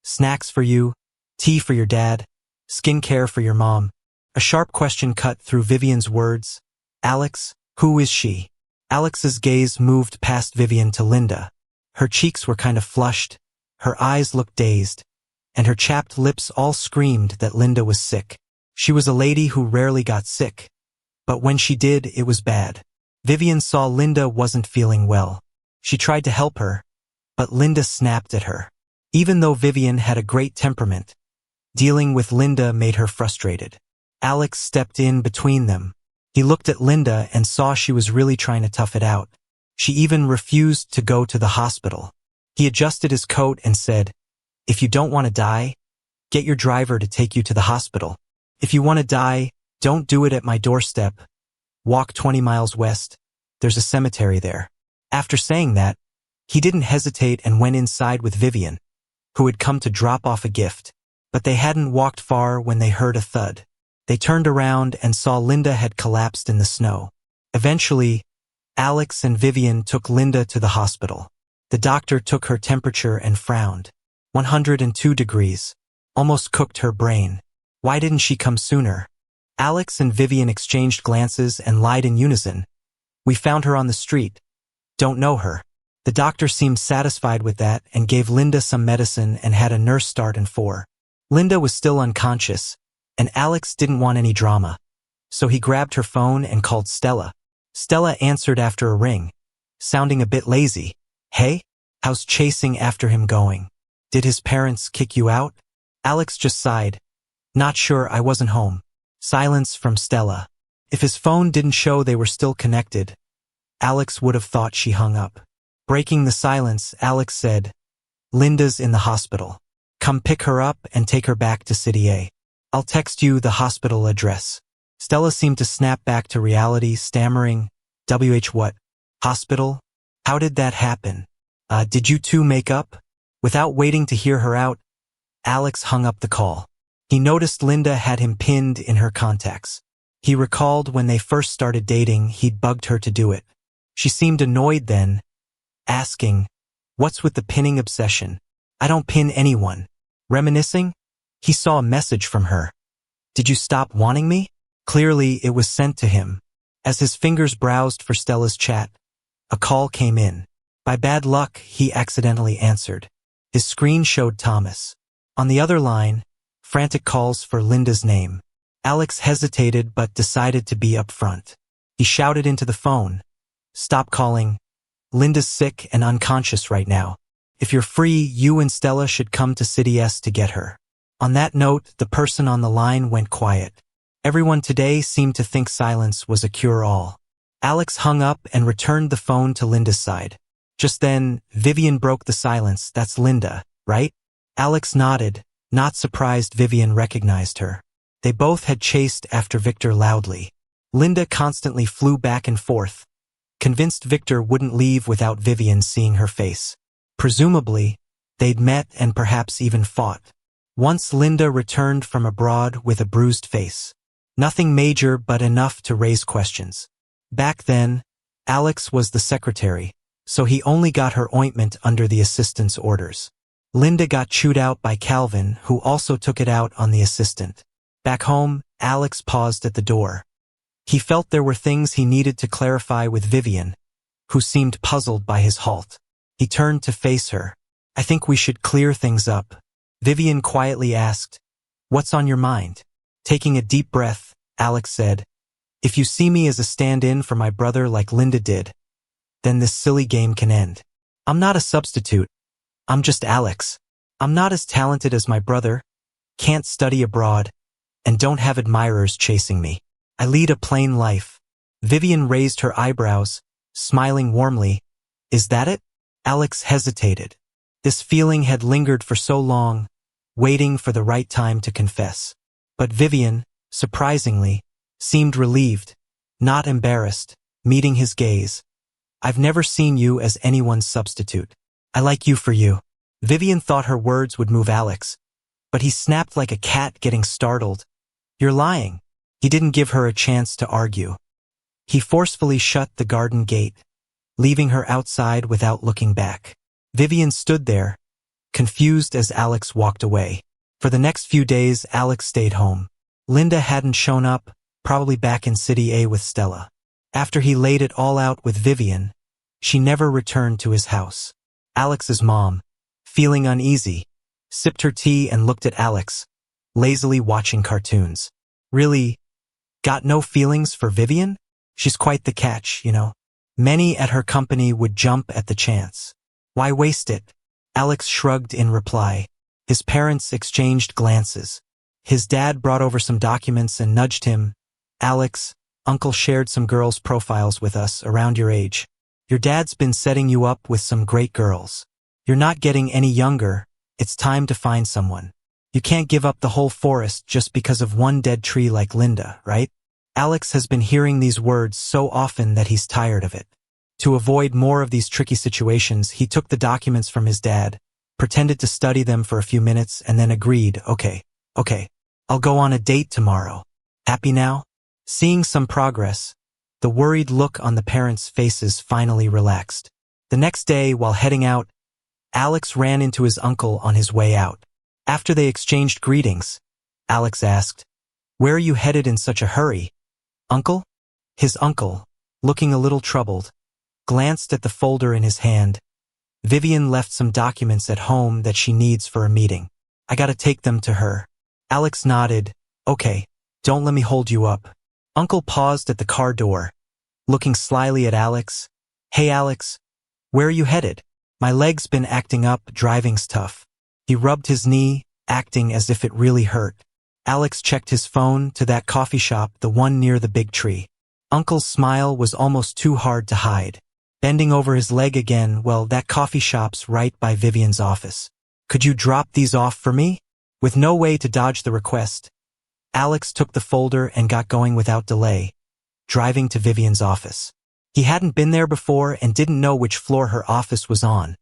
Snacks for you, tea for your dad, skincare for your mom." A sharp question cut through Vivian's words. "Alex, who is she?" Alex's gaze moved past Vivian to Linda. Her cheeks were kind of flushed, her eyes looked dazed, and her chapped lips all screamed that Linda was sick. She was a lady who rarely got sick, but when she did, it was bad. Vivian saw Linda wasn't feeling well. She tried to help her, but Linda snapped at her. Even though Vivian had a great temperament, dealing with Linda made her frustrated. Alex stepped in between them. He looked at Linda and saw she was really trying to tough it out. She even refused to go to the hospital. He adjusted his coat and said, "If you don't want to die, get your driver to take you to the hospital. If you want to die, don't do it at my doorstep. Walk 20 miles west. There's a cemetery there." After saying that, he didn't hesitate and went inside with Vivian, who had come to drop off a gift. But they hadn't walked far when they heard a thud. They turned around and saw Linda had collapsed in the snow. Eventually, Alex and Vivian took Linda to the hospital. The doctor took her temperature and frowned. 102 degrees. Almost cooked her brain. Why didn't she come sooner? Alex and Vivian exchanged glances and lied in unison. "We found her on the street. Don't know her." The doctor seemed satisfied with that and gave Linda some medicine and had a nurse start in 4. Linda was still unconscious, and Alex didn't want any drama, so he grabbed her phone and called Stella. Stella answered after a ring, sounding a bit lazy. "Hey, how's chasing after him going? Did his parents kick you out?" Alex just sighed. "Not sure, I wasn't home." Silence from Stella. If his phone didn't show they were still connected, Alex would have thought she hung up. Breaking the silence, Alex said, "Linda's in the hospital. Come pick her up and take her back to City A. I'll text you the hospital address." Stella seemed to snap back to reality, stammering, "What? Hospital? How did that happen? Did you two make up?" Without waiting to hear her out, Alex hung up the call. He noticed Linda had him pinned in her contacts. He recalled when they first started dating, he'd bugged her to do it. She seemed annoyed then, asking, "What's with the pinning obsession? I don't pin anyone." Reminiscing, he saw a message from her. "Did you stop wanting me?" Clearly, it was sent to him. As his fingers browsed for Stella's chat, a call came in. By bad luck, he accidentally answered. His screen showed Thomas. On the other line, frantic calls for Linda's name. Alex hesitated but decided to be upfront. He shouted into the phone, "Stop calling. Linda's sick and unconscious right now. If you're free, you and Stella should come to City S to get her." On that note, the person on the line went quiet. Everyone today seemed to think silence was a cure-all. Alex hung up and returned the phone to Linda's side. Just then, Vivian broke the silence. "That's Linda, right?" Alex nodded, not surprised Vivian recognized her. They both had chased after Victor loudly. Linda constantly flew back and forth, convinced Victor wouldn't leave without Vivian seeing her face. Presumably, they'd met and perhaps even fought. Once Linda returned from abroad with a bruised face. Nothing major but enough to raise questions. Back then, Alex was the secretary, so he only got her ointment under the assistant's orders. Linda got chewed out by Calvin, who also took it out on the assistant. Back home, Alex paused at the door. He felt there were things he needed to clarify with Vivian, who seemed puzzled by his halt. He turned to face her. "I think we should clear things up." Vivian quietly asked, "What's on your mind?" Taking a deep breath, Alex said, "If you see me as a stand-in for my brother like Linda did, then this silly game can end. I'm not a substitute. I'm just Alex. I'm not as talented as my brother, can't study abroad, and don't have admirers chasing me. I lead a plain life." Vivian raised her eyebrows, smiling warmly. "Is that it?" Alex hesitated. This feeling had lingered for so long, waiting for the right time to confess. But Vivian, surprisingly, seemed relieved, not embarrassed, meeting his gaze. "I've never seen you as anyone's substitute. I like you for you." Vivian thought her words would move Alex, but he snapped like a cat getting startled. "You're lying." He didn't give her a chance to argue. He forcefully shut the garden gate, leaving her outside without looking back. Vivian stood there, confused as Alex walked away. For the next few days, Alex stayed home. Linda hadn't shown up, probably back in City A with Stella. After he laid it all out with Vivian, she never returned to his house. Alex's mom, feeling uneasy, sipped her tea and looked at Alex, lazily watching cartoons. "Really? Got no feelings for Vivian? She's quite the catch, you know. Many at her company would jump at the chance. Why waste it?" Alex shrugged in reply. His parents exchanged glances. His dad brought over some documents and nudged him. "Alex, Uncle shared some girls' profiles with us around your age. Your dad's been setting you up with some great girls. You're not getting any younger. It's time to find someone. You can't give up the whole forest just because of one dead tree like Linda, right?" Alex has been hearing these words so often that he's tired of it. To avoid more of these tricky situations, he took the documents from his dad, pretended to study them for a few minutes, and then agreed, Okay, I'll go on a date tomorrow. Happy now?" Seeing some progress, the worried look on the parents' faces finally relaxed. The next day, while heading out, Alex ran into his uncle on his way out. After they exchanged greetings, Alex asked, "Where are you headed in such a hurry, Uncle?" His uncle, looking a little troubled, glanced at the folder in his hand. "Vivian left some documents at home that she needs for a meeting. I gotta take them to her." Alex nodded. "Okay, don't let me hold you up." Uncle paused at the car door, looking slyly at Alex. "Hey Alex, where are you headed?" "My leg's been acting up, driving's tough." He rubbed his knee, acting as if it really hurt. Alex checked his phone. "To that coffee shop, the one near the big tree." Uncle's smile was almost too hard to hide. Bending over his leg again, "Well, that coffee shop's right by Vivian's office. Could you drop these off for me?" With no way to dodge the request, Alex took the folder and got going without delay, driving to Vivian's office. He hadn't been there before and didn't know which floor her office was on,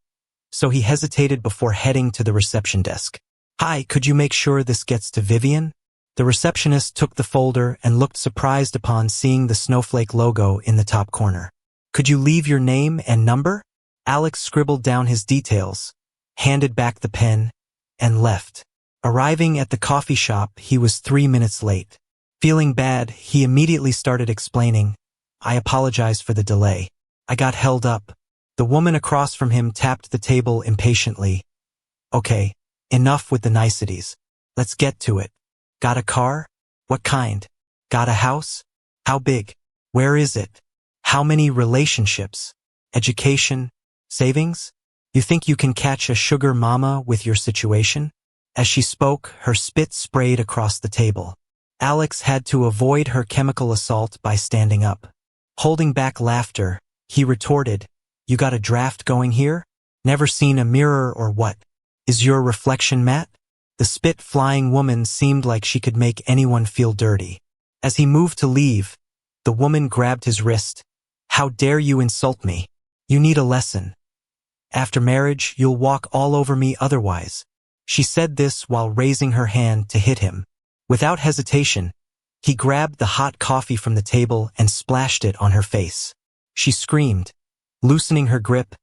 so he hesitated before heading to the reception desk. "Hi, could you make sure this gets to Vivian?" The receptionist took the folder and looked surprised upon seeing the snowflake logo in the top corner. "Could you leave your name and number?" Alex scribbled down his details, handed back the pen, and left. Arriving at the coffee shop, he was 3 minutes late. Feeling bad, he immediately started explaining, "I apologize for the delay. I got held up." The woman across from him tapped the table impatiently. "Okay, enough with the niceties. Let's get to it. Got a car? What kind? Got a house? How big? Where is it? How many relationships? Education? Savings? You think you can catch a sugar mama with your situation?" As she spoke, her spit sprayed across the table. Alex had to avoid her chemical assault by standing up. Holding back laughter, he retorted, "You got a draft going here? Never seen a mirror or what? Is your reflection matte?" The spit-flying woman seemed like she could make anyone feel dirty. As he moved to leave, the woman grabbed his wrist. "How dare you insult me? You need a lesson. After marriage, you'll walk all over me otherwise." She said this while raising her hand to hit him. Without hesitation, he grabbed the hot coffee from the table and splashed it on her face. She screamed, loosening her grip,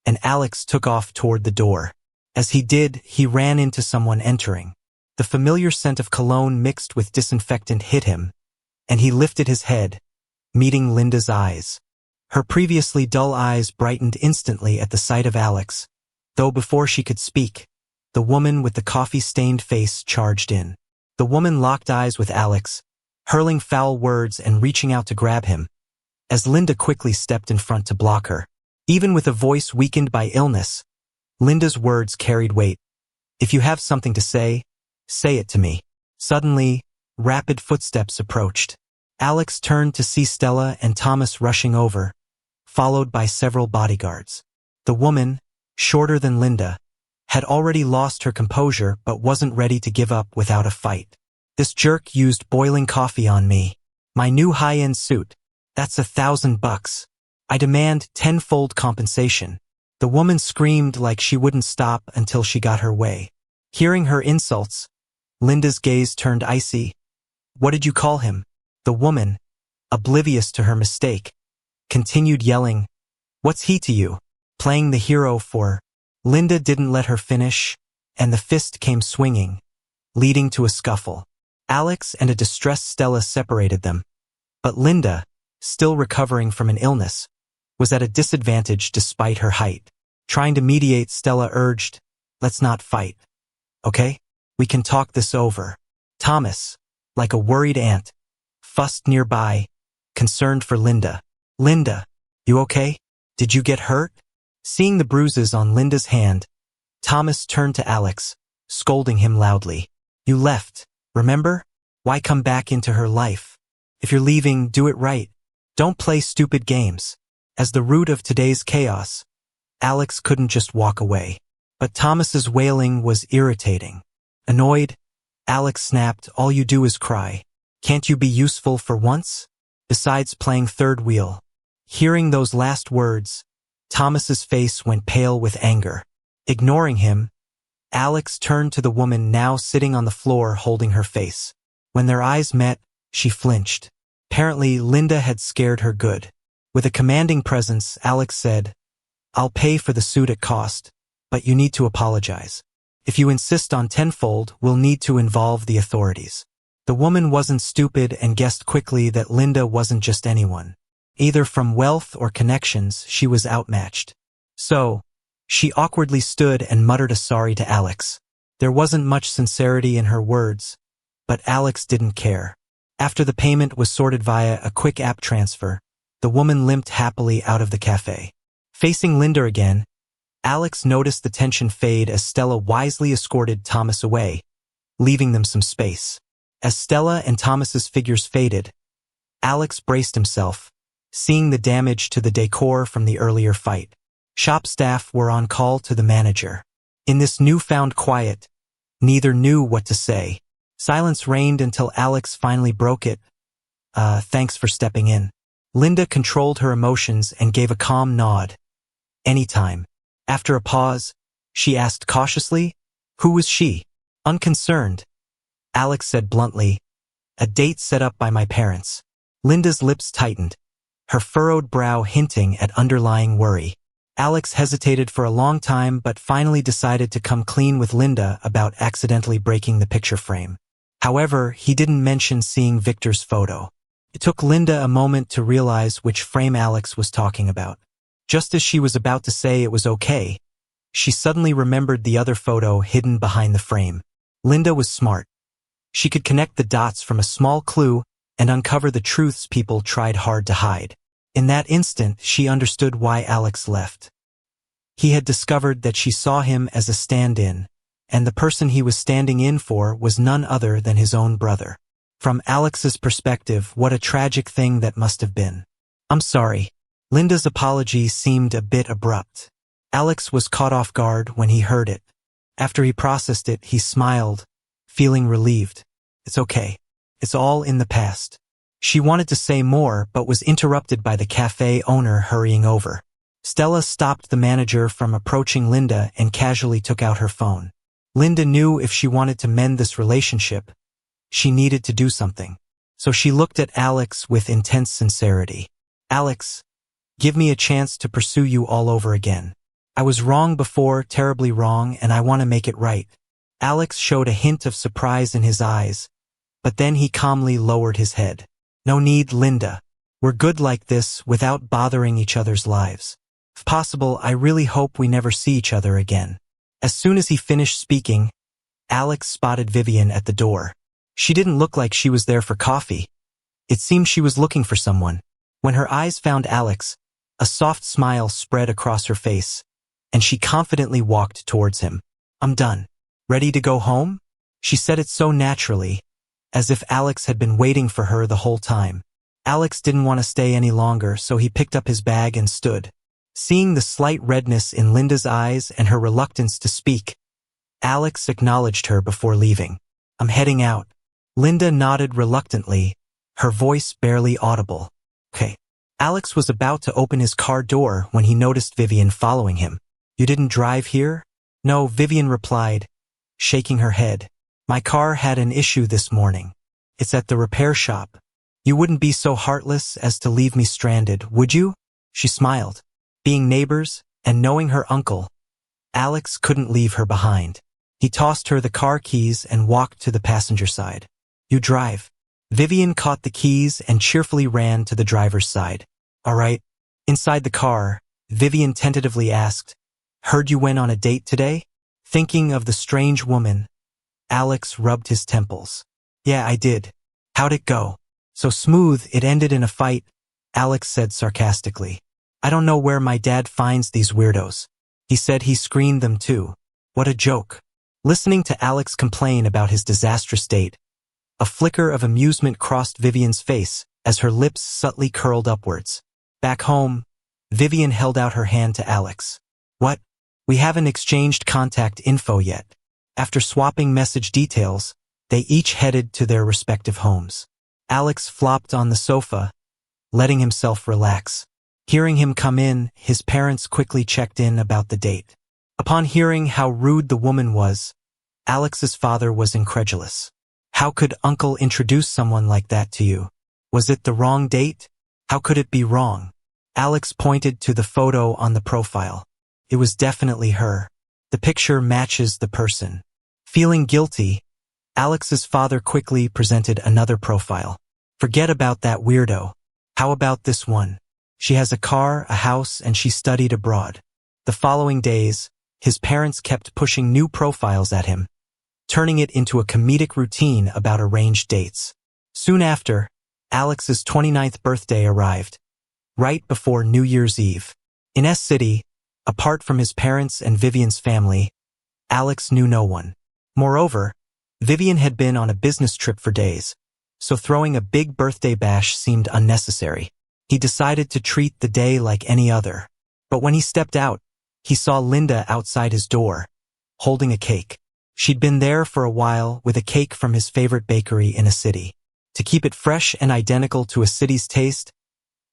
and Alex took off toward the door. As he did, he ran into someone entering. The familiar scent of cologne mixed with disinfectant hit him, and he lifted his head, meeting Linda's eyes. Her previously dull eyes brightened instantly at the sight of Alex, though before she could speak, the woman with the coffee-stained face charged in. The woman locked eyes with Alex, hurling foul words and reaching out to grab him, as Linda quickly stepped in front to block her. Even with a voice weakened by illness, Linda's words carried weight. "If you have something to say it to me." Suddenly, rapid footsteps approached. Alex turned to see Stella and Thomas rushing over, followed by several bodyguards. The woman, shorter than Linda, had already lost her composure but wasn't ready to give up without a fight. "This jerk used boiling coffee on me. My new high-end suit. That's $1,000. I demand tenfold compensation." The woman screamed like she wouldn't stop until she got her way. Hearing her insults, Linda's gaze turned icy. "What did you call him?" The woman, oblivious to her mistake, continued yelling, "What's he to you?" Playing the hero for... Linda didn't let her finish, and the fist came swinging, leading to a scuffle. Alex and a distressed Stella separated them, but Linda, still recovering from an illness, was at a disadvantage despite her height. Trying to mediate, Stella urged, "Let's not fight. Okay? We can talk this over." Thomas, like a worried ant, fussed nearby, concerned for Linda. "Linda, you okay? Did you get hurt?" Seeing the bruises on Linda's hand, Thomas turned to Alex, scolding him loudly. "You left, remember? Why come back into her life? If you're leaving, do it right. Don't play stupid games." As the root of today's chaos, Alex couldn't just walk away. But Thomas's wailing was irritating. Annoyed, Alex snapped, "All you do is cry. Can't you be useful for once? Besides playing third wheel." Hearing those last words, Thomas's face went pale with anger. Ignoring him, Alex turned to the woman now sitting on the floor holding her face. When their eyes met, she flinched. Apparently, Linda had scared her good. With a commanding presence, Alex said, "I'll pay for the suit at cost, but you need to apologize. If you insist on tenfold, we'll need to involve the authorities." The woman wasn't stupid and guessed quickly that Linda wasn't just anyone. Either from wealth or connections, she was outmatched. So, she awkwardly stood and muttered a sorry to Alex. There wasn't much sincerity in her words, but Alex didn't care. After the payment was sorted via a quick app transfer, the woman limped happily out of the cafe. Facing Linda again, Alex noticed the tension fade as Stella wisely escorted Thomas away, leaving them some space. As Stella and Thomas's figures faded, Alex braced himself, seeing the damage to the decor from the earlier fight. Shop staff were on call to the manager. In this newfound quiet, neither knew what to say. Silence reigned until Alex finally broke it. Thanks for stepping in." Linda controlled her emotions and gave a calm nod. "Anytime." After a pause, she asked cautiously. Who was she? Unconcerned, Alex said bluntly. A date set up by my parents. Linda's lips tightened, her furrowed brow hinting at underlying worry. Alex hesitated for a long time but finally decided to come clean with Linda about accidentally breaking the picture frame. However, he didn't mention seeing Victor's photo. It took Linda a moment to realize which frame Alex was talking about. Just as she was about to say it was okay, she suddenly remembered the other photo hidden behind the frame. Linda was smart. She could connect the dots from a small clue and uncover the truths people tried hard to hide. In that instant, she understood why Alex left. He had discovered that she saw him as a stand-in, and the person he was standing in for was none other than his own brother. From Alex's perspective, what a tragic thing that must have been. I'm sorry. Linda's apology seemed a bit abrupt. Alex was caught off guard when he heard it. After he processed it, he smiled, feeling relieved. It's okay. It's all in the past. She wanted to say more but was interrupted by the cafe owner hurrying over. Stella stopped the manager from approaching Linda and casually took out her phone. Linda knew if she wanted to mend this relationship, she needed to do something. So she looked at Alex with intense sincerity. Alex, give me a chance to pursue you all over again. I was wrong before, terribly wrong, and I want to make it right. Alex showed a hint of surprise in his eyes, but then he calmly lowered his head. No need, Linda. We're good like this without bothering each other's lives. If possible, I really hope we never see each other again. As soon as he finished speaking, Alex spotted Viven at the door. She didn't look like she was there for coffee. It seemed she was looking for someone. When her eyes found Alex, a soft smile spread across her face, and she confidently walked towards him. I'm done. Ready to go home? She said it so naturally, as if Alex had been waiting for her the whole time. Alex didn't want to stay any longer, so he picked up his bag and stood. Seeing the slight redness in Linda's eyes and her reluctance to speak, Alex acknowledged her before leaving. I'm heading out. Linda nodded reluctantly, her voice barely audible. Okay. Alex was about to open his car door when he noticed Viven following him. You didn't drive here? No, Viven replied, shaking her head. My car had an issue this morning. It's at the repair shop. You wouldn't be so heartless as to leave me stranded, would you? She smiled. Being neighbors, and knowing her uncle, Alex couldn't leave her behind. He tossed her the car keys and walked to the passenger side. You drive. Viven caught the keys and cheerfully ran to the driver's side. All right. Inside the car, Viven tentatively asked, Heard you went on a date today? Thinking of the strange woman, Alex rubbed his temples. Yeah, I did. How'd it go? So smooth, it ended in a fight, Alex said sarcastically. I don't know where my dad finds these weirdos. He said he screened them too. What a joke. Listening to Alex complain about his disastrous date, a flicker of amusement crossed Viven's face as her lips subtly curled upwards. Back home, Viven held out her hand to Alex. What? We haven't exchanged contact info yet. After swapping message details, they each headed to their respective homes. Alex flopped on the sofa, letting himself relax. Hearing him come in, his parents quickly checked in about the date. Upon hearing how rude the woman was, Alex's father was incredulous. How could Uncle introduce someone like that to you? Was it the wrong date? How could it be wrong? Alex pointed to the photo on the profile. It was definitely her. The picture matches the person. Feeling guilty, Alex's father quickly presented another profile. Forget about that weirdo. How about this one? She has a car, a house, and she studied abroad. The following days, his parents kept pushing new profiles at him, turning it into a comedic routine about arranged dates. Soon after, Alex's 29th birthday arrived, right before New Year's Eve. In S-City, apart from his parents and Viven's family, Alex knew no one. Moreover, Viven had been on a business trip for days, so throwing a big birthday bash seemed unnecessary. He decided to treat the day like any other. But when he stepped out, he saw Linda outside his door, holding a cake. She'd been there for a while with a cake from his favorite bakery in a city. To keep it fresh and identical to a city's taste,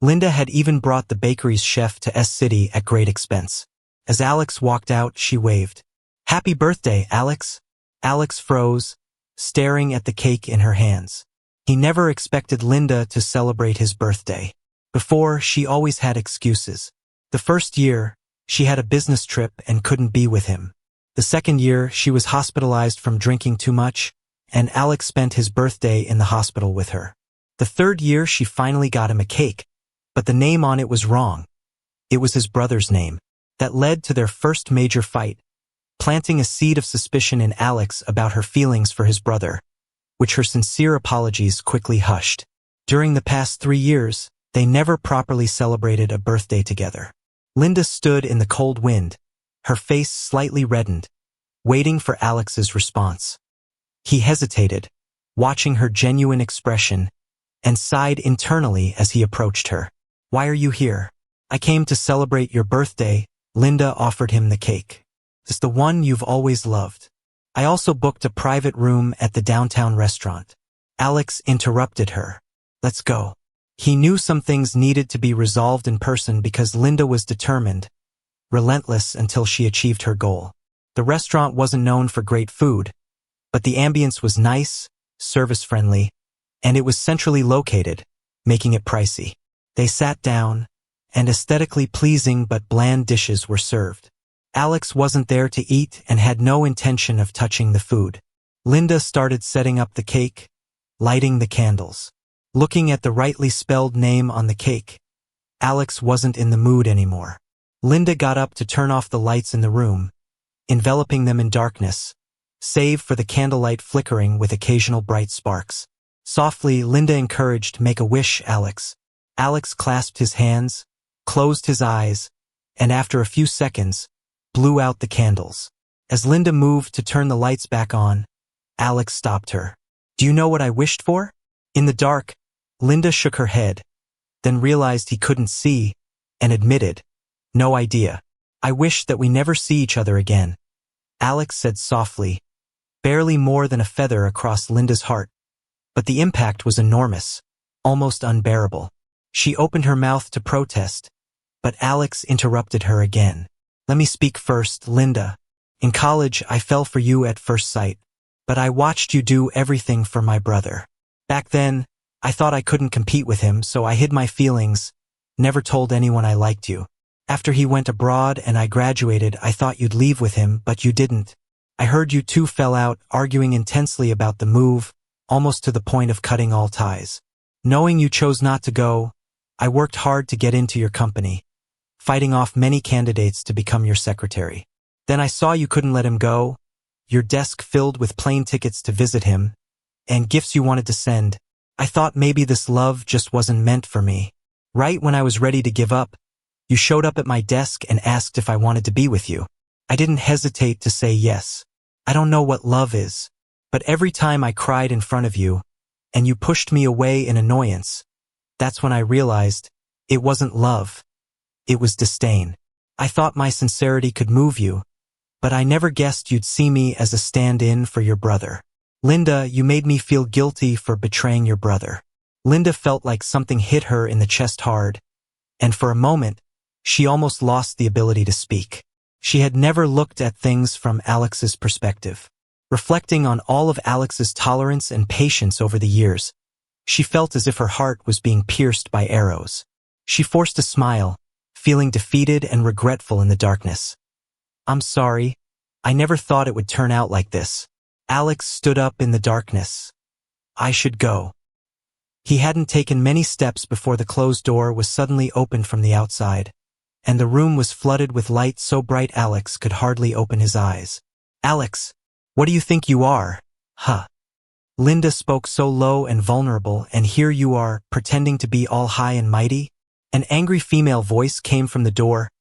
Linda had even brought the bakery's chef to S-City at great expense. As Alex walked out, she waved. Happy birthday, Alex. Alex froze, staring at the cake in her hands. He never expected Linda to celebrate his birthday. Before, she always had excuses. The first year, she had a business trip and couldn't be with him. The second year, she was hospitalized from drinking too much, and Alex spent his birthday in the hospital with her. The third year, she finally got him a cake, but the name on it was wrong. It was his brother's name. That led to their first major fight, planting a seed of suspicion in Alex about her feelings for his brother, which her sincere apologies quickly hushed. During the past 3 years, they never properly celebrated a birthday together. Linda stood in the cold wind, her face slightly reddened, waiting for Alex's response. He hesitated, watching her genuine expression, and sighed internally as he approached her. "Why are you here?" "I came to celebrate your birthday." Linda offered him the cake. "It's the one you've always loved. I also booked a private room at the downtown restaurant." Alex interrupted her. "Let's go." He knew some things needed to be resolved in person because Linda was determined, relentless until she achieved her goal. The restaurant wasn't known for great food, but the ambience was nice, service-friendly, and it was centrally located, making it pricey. They sat down, and aesthetically pleasing but bland dishes were served. Alex wasn't there to eat and had no intention of touching the food. Linda started setting up the cake, lighting the candles. Looking at the rightly spelled name on the cake, Alex wasn't in the mood anymore. Linda got up to turn off the lights in the room, enveloping them in darkness, save for the candlelight flickering with occasional bright sparks. Softly, Linda encouraged, "Make a wish, Alex." Alex clasped his hands, closed his eyes, and after a few seconds, blew out the candles. As Linda moved to turn the lights back on, Alex stopped her. "Do you know what I wished for?" In the dark, Linda shook her head, then realized he couldn't see, and admitted, "No idea. I wish that we never see each other again." Alex said softly, barely more than a feather across Linda's heart, but the impact was enormous, almost unbearable. She opened her mouth to protest, but Alex interrupted her again. "Let me speak first, Linda. In college, I fell for you at first sight, but I watched you do everything for my brother. Back then, I thought I couldn't compete with him, so I hid my feelings, never told anyone I liked you. After he went abroad and I graduated, I thought you'd leave with him, but you didn't. I heard you two fell out, arguing intensely about the move, almost to the point of cutting all ties. Knowing you chose not to go, I worked hard to get into your company, fighting off many candidates to become your secretary. Then I saw you couldn't let him go, your desk filled with plane tickets to visit him, and gifts you wanted to send. I thought maybe this love just wasn't meant for me. Right when I was ready to give up, you showed up at my desk and asked if I wanted to be with you. I didn't hesitate to say yes. I don't know what love is, but every time I cried in front of you, and you pushed me away in annoyance, that's when I realized it wasn't love. It was disdain. I thought my sincerity could move you, but I never guessed you'd see me as a stand-in for your brother. Linda, you made me feel guilty for betraying your brother." Linda felt like something hit her in the chest hard, and for a moment, she almost lost the ability to speak. She had never looked at things from Alex's perspective. Reflecting on all of Alex's tolerance and patience over the years, she felt as if her heart was being pierced by arrows. She forced a smile, feeling defeated and regretful in the darkness. "I'm sorry. I never thought it would turn out like this." Alex stood up in the darkness. "I should go." He hadn't taken many steps before the closed door was suddenly opened from the outside, and the room was flooded with light so bright Alex could hardly open his eyes. "Alex, what do you think you are, huh?" Linda spoke so low and vulnerable, "and here you are, pretending to be all high and mighty?" An angry female voice came from the door.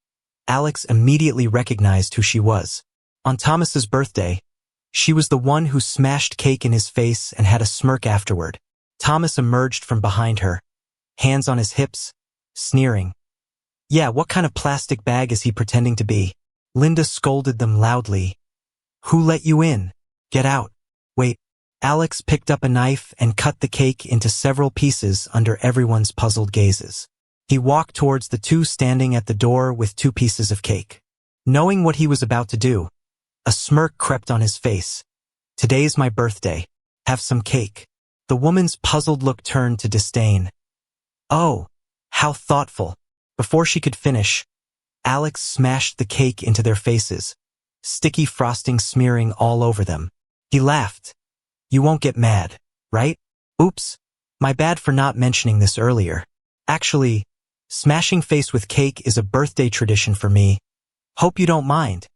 Alex immediately recognized who she was. On Thomas's birthday, she was the one who smashed cake in his face and had a smirk afterward. Thomas emerged from behind her, hands on his hips, sneering. "Yeah, what kind of plastic bag is he pretending to be?" Linda scolded them loudly. "Who let you in? Get out." "Wait." Alex picked up a knife and cut the cake into several pieces under everyone's puzzled gazes. He walked towards the two standing at the door with 2 pieces of cake. Knowing what he was about to do, A smirk crept on his face. "Today's my birthday. Have some cake." The woman's puzzled look turned to disdain. "Oh, how thoughtful." Before she could finish, Alex smashed the cake into their faces, sticky frosting smearing all over them. He laughed. "You won't get mad, right?" "Oops, my bad for not mentioning this earlier. Actually, smashing face with cake is a birthday tradition for me. Hope you don't mind."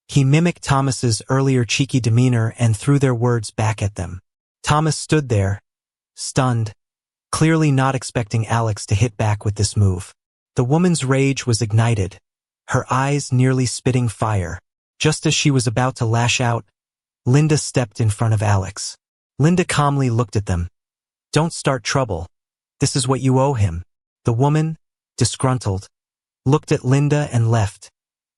He mimicked Thomas's earlier cheeky demeanor and threw their words back at them. Thomas stood there, stunned, clearly not expecting Alex to hit back with this move. The woman's rage was ignited, her eyes nearly spitting fire. Just as she was about to lash out, Linda stepped in front of Alex. Linda calmly looked at them. "Don't start trouble. This is what you owe him." The woman, disgruntled, looked at Linda and left,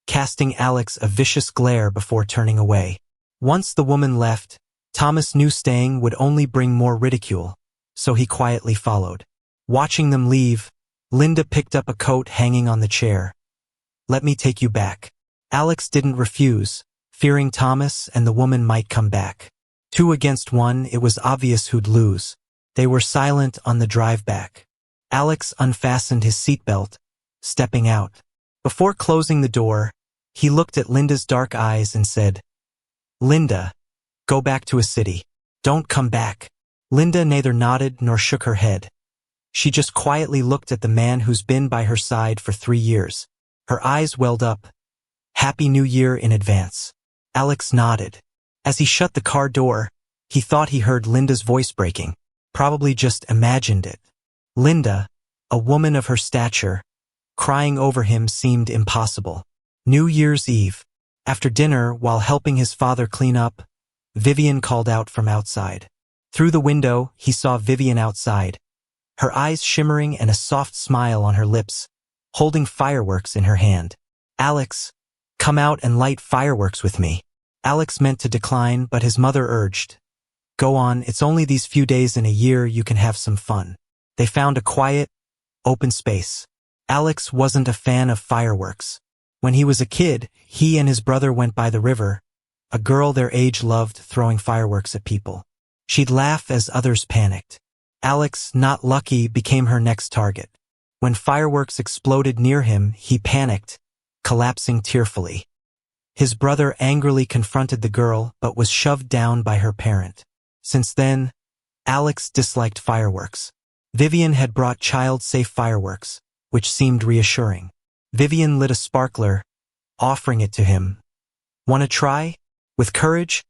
casting Alex a vicious glare before turning away. Once the woman left, Thomas knew staying would only bring more ridicule, so he quietly followed. Watching them leave, Linda picked up a coat hanging on the chair. "Let me take you back." Alex didn't refuse, fearing Thomas and the woman might come back. 2 against 1, it was obvious who'd lose. They were silent on the drive back. Alex unfastened his seatbelt, stepping out. Before closing the door, he looked at Linda's dark eyes and said, "Linda, go back to a city. Don't come back." Linda neither nodded nor shook her head. She just quietly looked at the man who's been by her side for 3 years. Her eyes welled up. "Happy New Year in advance." Alex nodded. As he shut the car door, he thought he heard Linda's voice breaking. Probably just imagined it. Linda, a woman of her stature, crying over him seemed impossible. New Year's Eve. After dinner, while helping his father clean up, Vivian called out from outside. Through the window, he saw Vivian outside, her eyes shimmering and a soft smile on her lips, holding fireworks in her hand. "Alex, come out and light fireworks with me." Alex meant to decline, but his mother urged. "Go on, it's only these few days in a year, you can have some fun." They found a quiet, open space. Alex wasn't a fan of fireworks. When he was a kid, he and his brother went by the river. A girl their age loved throwing fireworks at people. She'd laugh as others panicked. Alex, not lucky, became her next target. When fireworks exploded near him, he panicked, collapsing tearfully. His brother angrily confronted the girl but was shoved down by her parent. Since then, Alex disliked fireworks. Vivian had brought child-safe fireworks, which seemed reassuring. Vivian lit a sparkler, offering it to him. "Want to try?" With courage,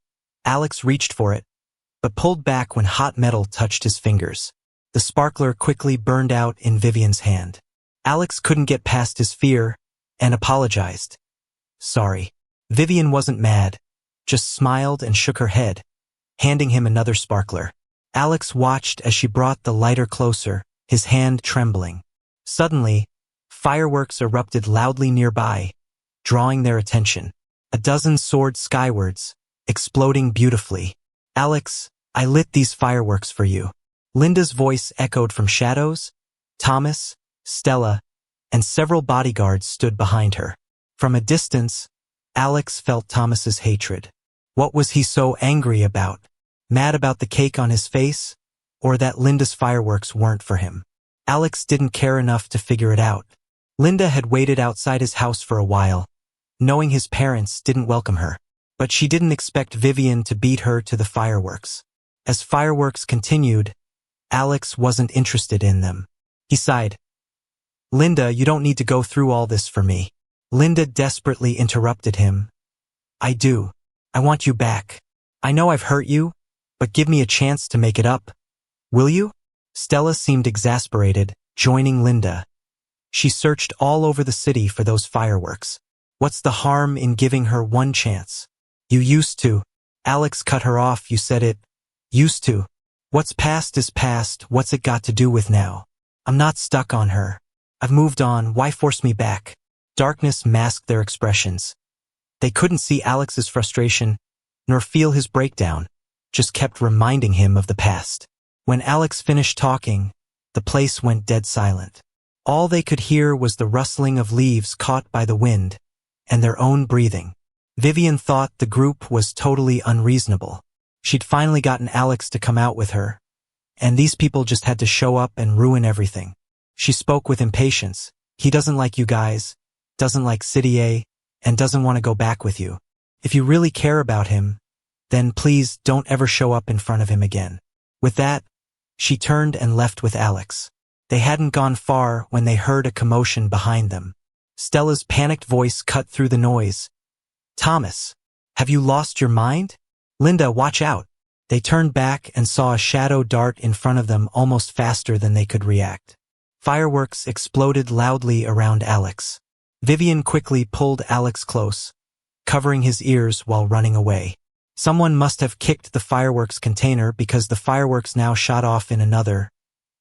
Alex reached for it, but pulled back when hot metal touched his fingers. The sparkler quickly burned out in Vivian's hand. Alex couldn't get past his fear and apologized. "Sorry." Vivian wasn't mad, just smiled and shook her head, handing him another sparkler. Alex watched as she brought the lighter closer, his hand trembling. Suddenly, fireworks erupted loudly nearby, drawing their attention. A dozen soared skywards, exploding beautifully. "Alex, I lit these fireworks for you." Linda's voice echoed from shadows. Thomas, Stella, and several bodyguards stood behind her. From a distance, Alex felt Thomas's hatred. What was he so angry about? Mad about the cake on his face? Or that Linda's fireworks weren't for him? Alex didn't care enough to figure it out. Linda had waited outside his house for a while, knowing his parents didn't welcome her. But she didn't expect Vivian to beat her to the fireworks. As fireworks continued, Alex wasn't interested in them. He sighed. "Linda, you don't need to go through all this for me." Linda desperately interrupted him. "I do. I want you back. I know I've hurt you, but give me a chance to make it up. Will you?" Stella seemed exasperated, joining Linda. She searched all over the city for those fireworks. What's the harm in giving her one chance? "You used to." Alex cut her off. "You said it. Used to. What's past is past. What's it got to do with now? I'm not stuck on her. I've moved on. Why force me back?" Darkness masked their expressions. They couldn't see Alex's frustration, nor feel his breakdown, just kept reminding him of the past. When Alex finished talking, the place went dead silent. All they could hear was the rustling of leaves caught by the wind, and their own breathing. Vivian thought the group was totally unreasonable. She'd finally gotten Alex to come out with her, and these people just had to show up and ruin everything. She spoke with impatience. He doesn't like you guys, doesn't like City A, and doesn't want to go back with you. If you really care about him, then please don't ever show up in front of him again. With that, she turned and left with Alex. They hadn't gone far when they heard a commotion behind them. Stella's panicked voice cut through the noise. Thomas, have you lost your mind? Linda, watch out. They turned back and saw a shadow dart in front of them almost faster than they could react. Fireworks exploded loudly around Alex. Vivian quickly pulled Alex close, covering his ears while running away. Someone must have kicked the fireworks container because the fireworks now shot off in another,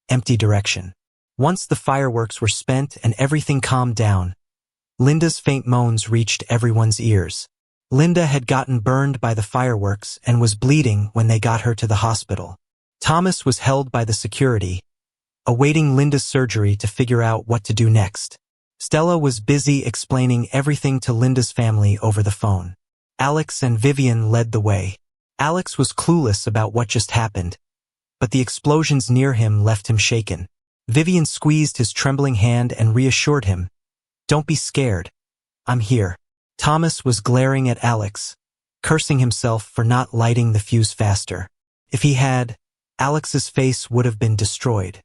empty direction. Once the fireworks were spent and everything calmed down, Linda's faint moans reached everyone's ears. Linda had gotten burned by the fireworks and was bleeding when they got her to the hospital. Thomas was held by the security, awaiting Linda's surgery to figure out what to do next. Stella was busy explaining everything to Linda's family over the phone. Alex and Vivian led the way. Alex was clueless about what just happened, but the explosions near him left him shaken. Vivian squeezed his trembling hand and reassured him, "Don't be scared. I'm here." Thomas was glaring at Alex, cursing himself for not lighting the fuse faster. If he had, Alex's face would have been destroyed.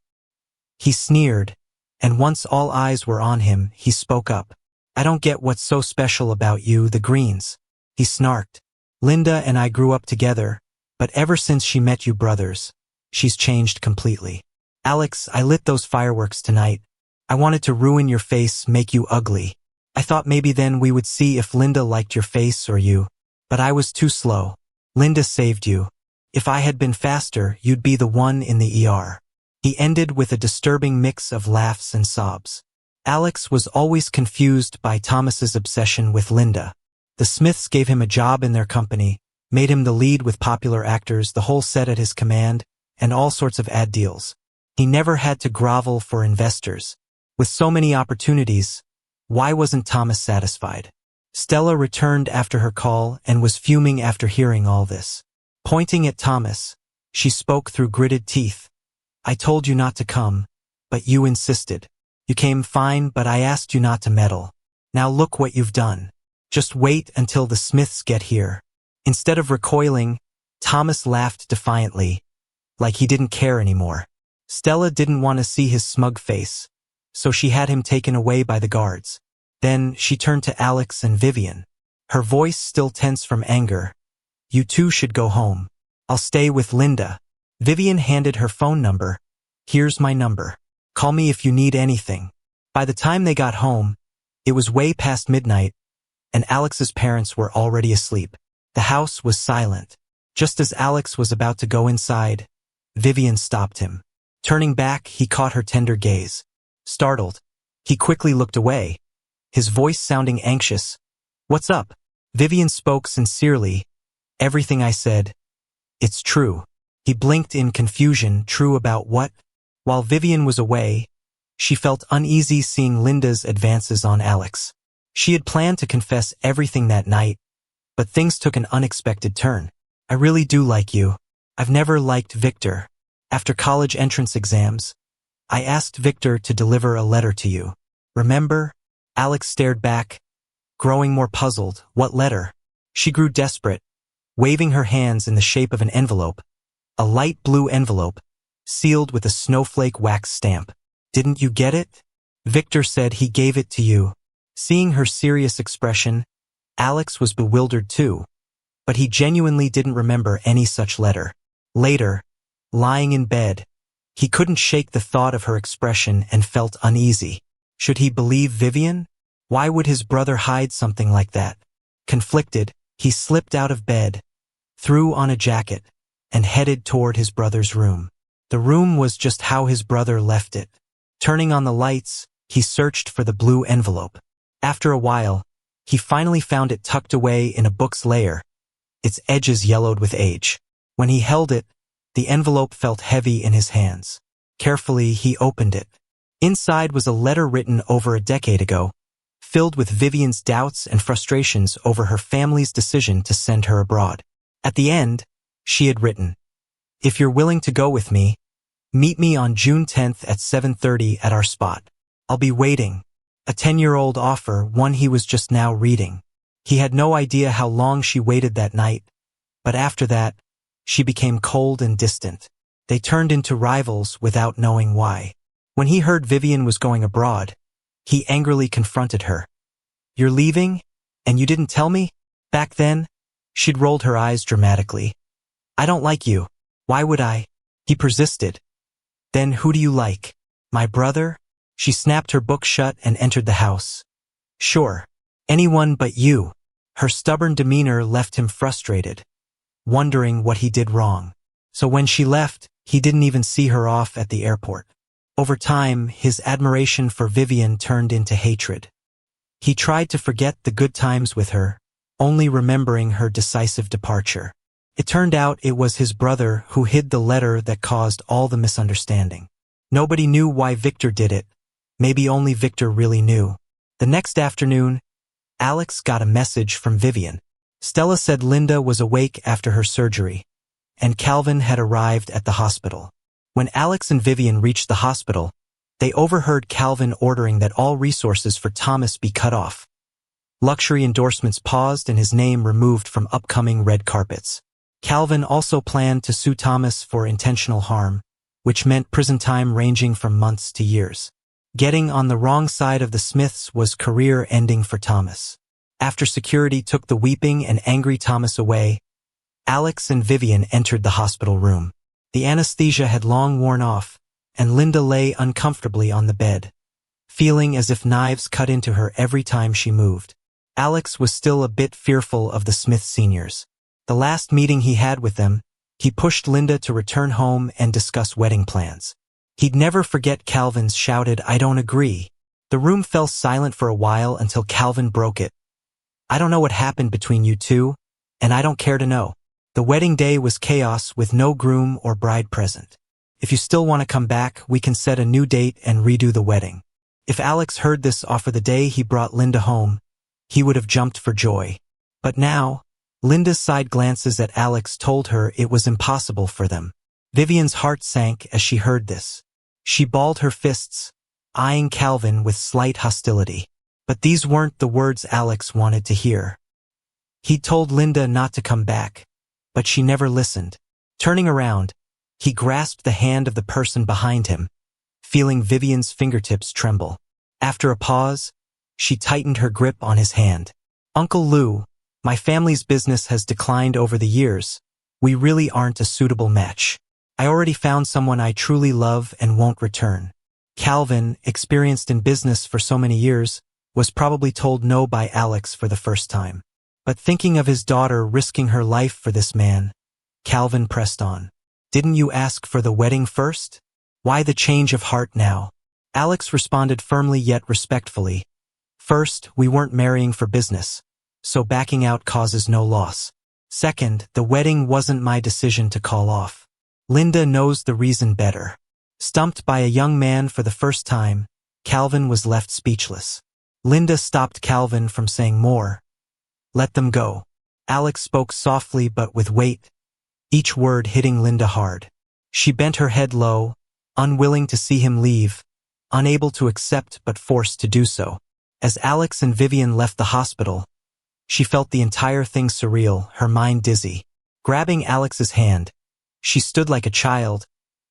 He sneered, and once all eyes were on him, he spoke up. "I don't get what's so special about you, the Greens." He snarked. "Linda and I grew up together, but ever since she met you brothers, she's changed completely. Alex, I lit those fireworks tonight. I wanted to ruin your face, make you ugly. I thought maybe then we would see if Linda liked your face or you. But I was too slow. Linda saved you. If I had been faster, you'd be the one in the ER." He ended with a disturbing mix of laughs and sobs. Alex was always confused by Thomas's obsession with Linda. The Smiths gave him a job in their company, made him the lead with popular actors, the whole set at his command, and all sorts of ad deals. He never had to grovel for investors. With so many opportunities, why wasn't Thomas satisfied? Stella returned after her call and was fuming after hearing all this. Pointing at Thomas, she spoke through gritted teeth. "I told you not to come, but you insisted. You came fine, but I asked you not to meddle. Now look what you've done. Just wait until the Smiths get here." Instead of recoiling, Thomas laughed defiantly, like he didn't care anymore. Stella didn't want to see his smug face, so she had him taken away by the guards. Then she turned to Alex and Vivian, her voice still tense from anger. "You two should go home. I'll stay with Linda." Vivian handed her phone number. "Here's my number. Call me if you need anything." By the time they got home, it was way past midnight, and Alex's parents were already asleep. The house was silent. Just as Alex was about to go inside, Vivian stopped him. Turning back, he caught her tender gaze. Startled, he quickly looked away, his voice sounding anxious. "What's up?" Vivian spoke sincerely. "Everything I said, it's true." He blinked in confusion. True about what? While Vivian was away, she felt uneasy seeing Linda's advances on Alex. She had planned to confess everything that night, but things took an unexpected turn. "I really do like you. I've never liked Victor. After college entrance exams, I asked Victor to deliver a letter to you. Remember?" Alex stared back, growing more puzzled. "What letter?" She grew desperate, waving her hands in the shape of an envelope. A light blue envelope, sealed with a snowflake wax stamp. "Didn't you get it?" "Victor said he gave it to you." Seeing her serious expression, Alex was bewildered too, but he genuinely didn't remember any such letter. Later, lying in bed, he couldn't shake the thought of her expression and felt uneasy. Should he believe Vivian? Why would his brother hide something like that? Conflicted, he slipped out of bed, threw on a jacket, and headed toward his brother's room. The room was just how his brother left it. Turning on the lights, he searched for the blue envelope. After a while, he finally found it tucked away in a book's layer, its edges yellowed with age. When he held it, the envelope felt heavy in his hands. Carefully, he opened it. Inside was a letter written over a decade ago, filled with Vivian's doubts and frustrations over her family's decision to send her abroad. At the end, she had written, "If you're willing to go with me, meet me on June 10th at 7:30 at our spot. I'll be waiting." A 10-year-old offer, one he was just now reading. He had no idea how long she waited that night, but after that, she became cold and distant. They turned into rivals without knowing why. When he heard Vivian was going abroad, he angrily confronted her. "You're leaving? And you didn't tell me?" Back then, she'd rolled her eyes dramatically. "I don't like you. Why would I?" He persisted. "Then who do you like? My brother?" She snapped her book shut and entered the house. "Sure. Anyone but you." Her stubborn demeanor left him frustrated, wondering what he did wrong. So when she left, he didn't even see her off at the airport. Over time, his admiration for Vivian turned into hatred. He tried to forget the good times with her, only remembering her decisive departure. It turned out it was his brother who hid the letter that caused all the misunderstanding. Nobody knew why Victor did it. Maybe only Victor really knew. The next afternoon, Alex got a message from Vivian. Stella said Linda was awake after her surgery, and Calvin had arrived at the hospital. When Alex and Vivian reached the hospital, they overheard Calvin ordering that all resources for Thomas be cut off. Luxury endorsements paused and his name removed from upcoming red carpets. Calvin also planned to sue Thomas for intentional harm, which meant prison time ranging from months to years. Getting on the wrong side of the Smiths was career-ending for Thomas. After security took the weeping and angry Thomas away, Alex and Vivian entered the hospital room. The anesthesia had long worn off, and Linda lay uncomfortably on the bed, feeling as if knives cut into her every time she moved. Alex was still a bit fearful of the Smith seniors. The last meeting he had with them, he pushed Linda to return home and discuss wedding plans. He'd never forget Calvin's shouted, "I don't agree." The room fell silent for a while until Calvin broke it. "I don't know what happened between you two, and I don't care to know." The wedding day was chaos with no groom or bride present. "If you still want to come back, we can set a new date and redo the wedding." If Alex heard this offer the day he brought Linda home, he would have jumped for joy. But now, Linda's side glances at Alex told her it was impossible for them. Vivian's heart sank as she heard this. She balled her fists, eyeing Calvin with slight hostility. But these weren't the words Alex wanted to hear. He'd told Linda not to come back, but she never listened. Turning around, he grasped the hand of the person behind him, feeling Vivian's fingertips tremble. After a pause, she tightened her grip on his hand. "Uncle Lou, my family's business has declined over the years. We really aren't a suitable match. I already found someone I truly love and won't return." Calvin, experienced in business for so many years, was probably told no by Alex for the first time. But thinking of his daughter risking her life for this man, Calvin pressed on. "Didn't you ask for the wedding first? Why the change of heart now?" Alex responded firmly yet respectfully. "First, we weren't marrying for business, so backing out causes no loss. Second, the wedding wasn't my decision to call off. Linda knows the reason better." Stumped by a young man for the first time, Calvin was left speechless. Linda stopped Calvin from saying more. "Let them go." Alex spoke softly but with weight, each word hitting Linda hard. She bent her head low, unwilling to see him leave, unable to accept but forced to do so. As Alex and Vivian left the hospital, she felt the entire thing surreal, her mind dizzy. Grabbing Alex's hand, she stood like a child,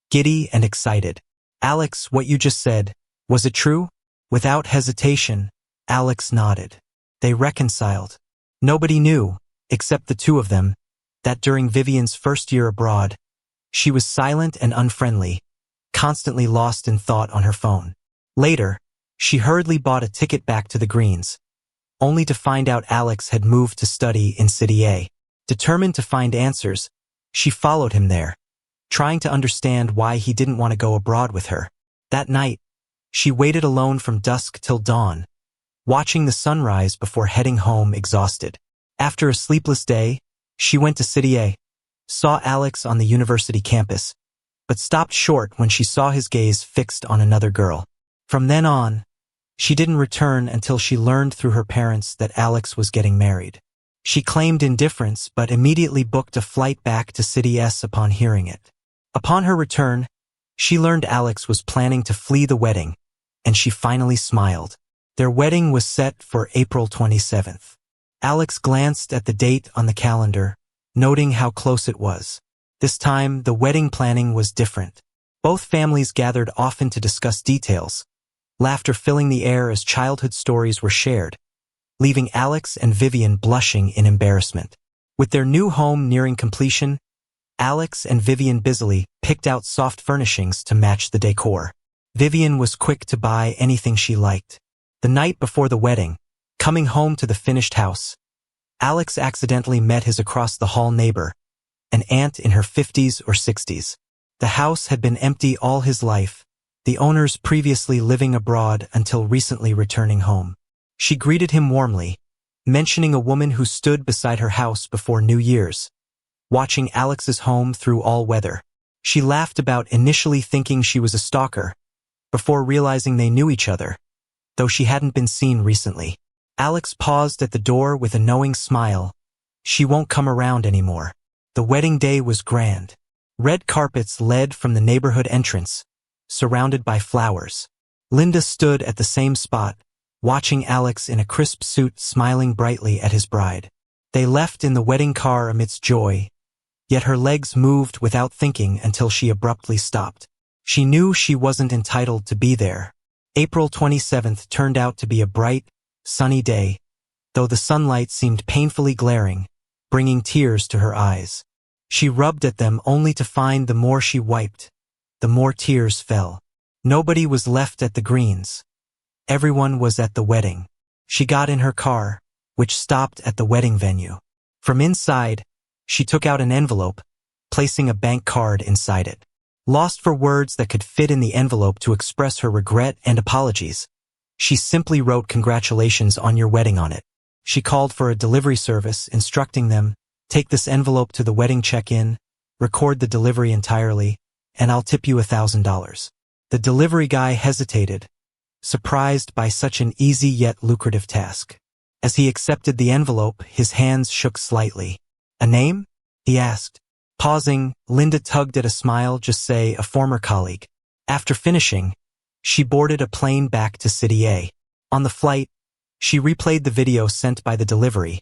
giddy and excited. "Alex, what you just said, was it true?" Without hesitation, Alex nodded. They reconciled. Nobody knew, except the two of them, that during Vivian's first year abroad, she was silent and unfriendly, constantly lost in thought on her phone. Later, she hurriedly bought a ticket back to the Greens, only to find out Alex had moved to study in City A. Determined to find answers, she followed him there, trying to understand why he didn't want to go abroad with her. That night, she waited alone from dusk till dawn, watching the sunrise before heading home exhausted. After a sleepless day, she went to City A, saw Alex on the university campus, but stopped short when she saw his gaze fixed on another girl. From then on, She didn't return until she learned through her parents that Alex was getting married. She claimed indifference but immediately booked a flight back to City S upon hearing it. Upon her return, she learned Alex was planning to flee the wedding, and she finally smiled. Their wedding was set for April 27th. Alex glanced at the date on the calendar, noting how close it was. This time, the wedding planning was different. Both families gathered often to discuss details, laughter filling the air as childhood stories were shared, leaving Alex and Vivian blushing in embarrassment. With their new home nearing completion, Alex and Vivian busily picked out soft furnishings to match the decor. Vivian was quick to buy anything she liked. The night before the wedding, coming home to the finished house, Alex accidentally met his across-the-hall neighbor, an aunt in her 50s or 60s. The house had been empty all his life, the owners previously living abroad until recently returning home. She greeted him warmly, mentioning a woman who stood beside her house before New Year's, watching Alex's home through all weather. She laughed about initially thinking she was a stalker, before realizing they knew each other, though she hadn't been seen recently. Alex paused at the door with a knowing smile. She won't come around anymore. The wedding day was grand. Red carpets led from the neighborhood entrance, surrounded by flowers. Linda stood at the same spot, watching Alex in a crisp suit smiling brightly at his bride. They left in the wedding car amidst joy, yet her legs moved without thinking until she abruptly stopped. She knew she wasn't entitled to be there. April 27th turned out to be a bright, sunny day, though the sunlight seemed painfully glaring, bringing tears to her eyes. She rubbed at them only to find the more she wiped, the more tears fell. Nobody was left at the greens. Everyone was at the wedding. She got in her car, which stopped at the wedding venue. From inside, she took out an envelope, placing a bank card inside it. Lost for words that could fit in the envelope to express her regret and apologies, she simply wrote "Congratulations on your wedding" on it. She called for a delivery service, instructing them, "Take this envelope to the wedding check-in, record the delivery entirely, and I'll tip you $1,000. The delivery guy hesitated, surprised by such an easy yet lucrative task. As he accepted the envelope, his hands shook slightly. "A name?" he asked. Pausing, Linda tugged at a smile. "Just say a former colleague." After finishing, she boarded a plane back to City A. On the flight, she replayed the video sent by the delivery,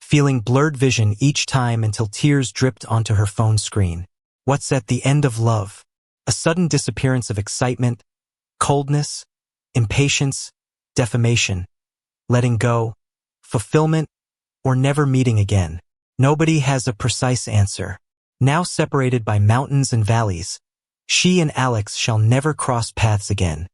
feeling blurred vision each time until tears dripped onto her phone screen. What's at the end of love? A sudden disappearance of excitement, coldness, impatience, defamation, letting go, fulfillment, or never meeting again. Nobody has a precise answer. Now separated by mountains and valleys, she and Alex shall never cross paths again.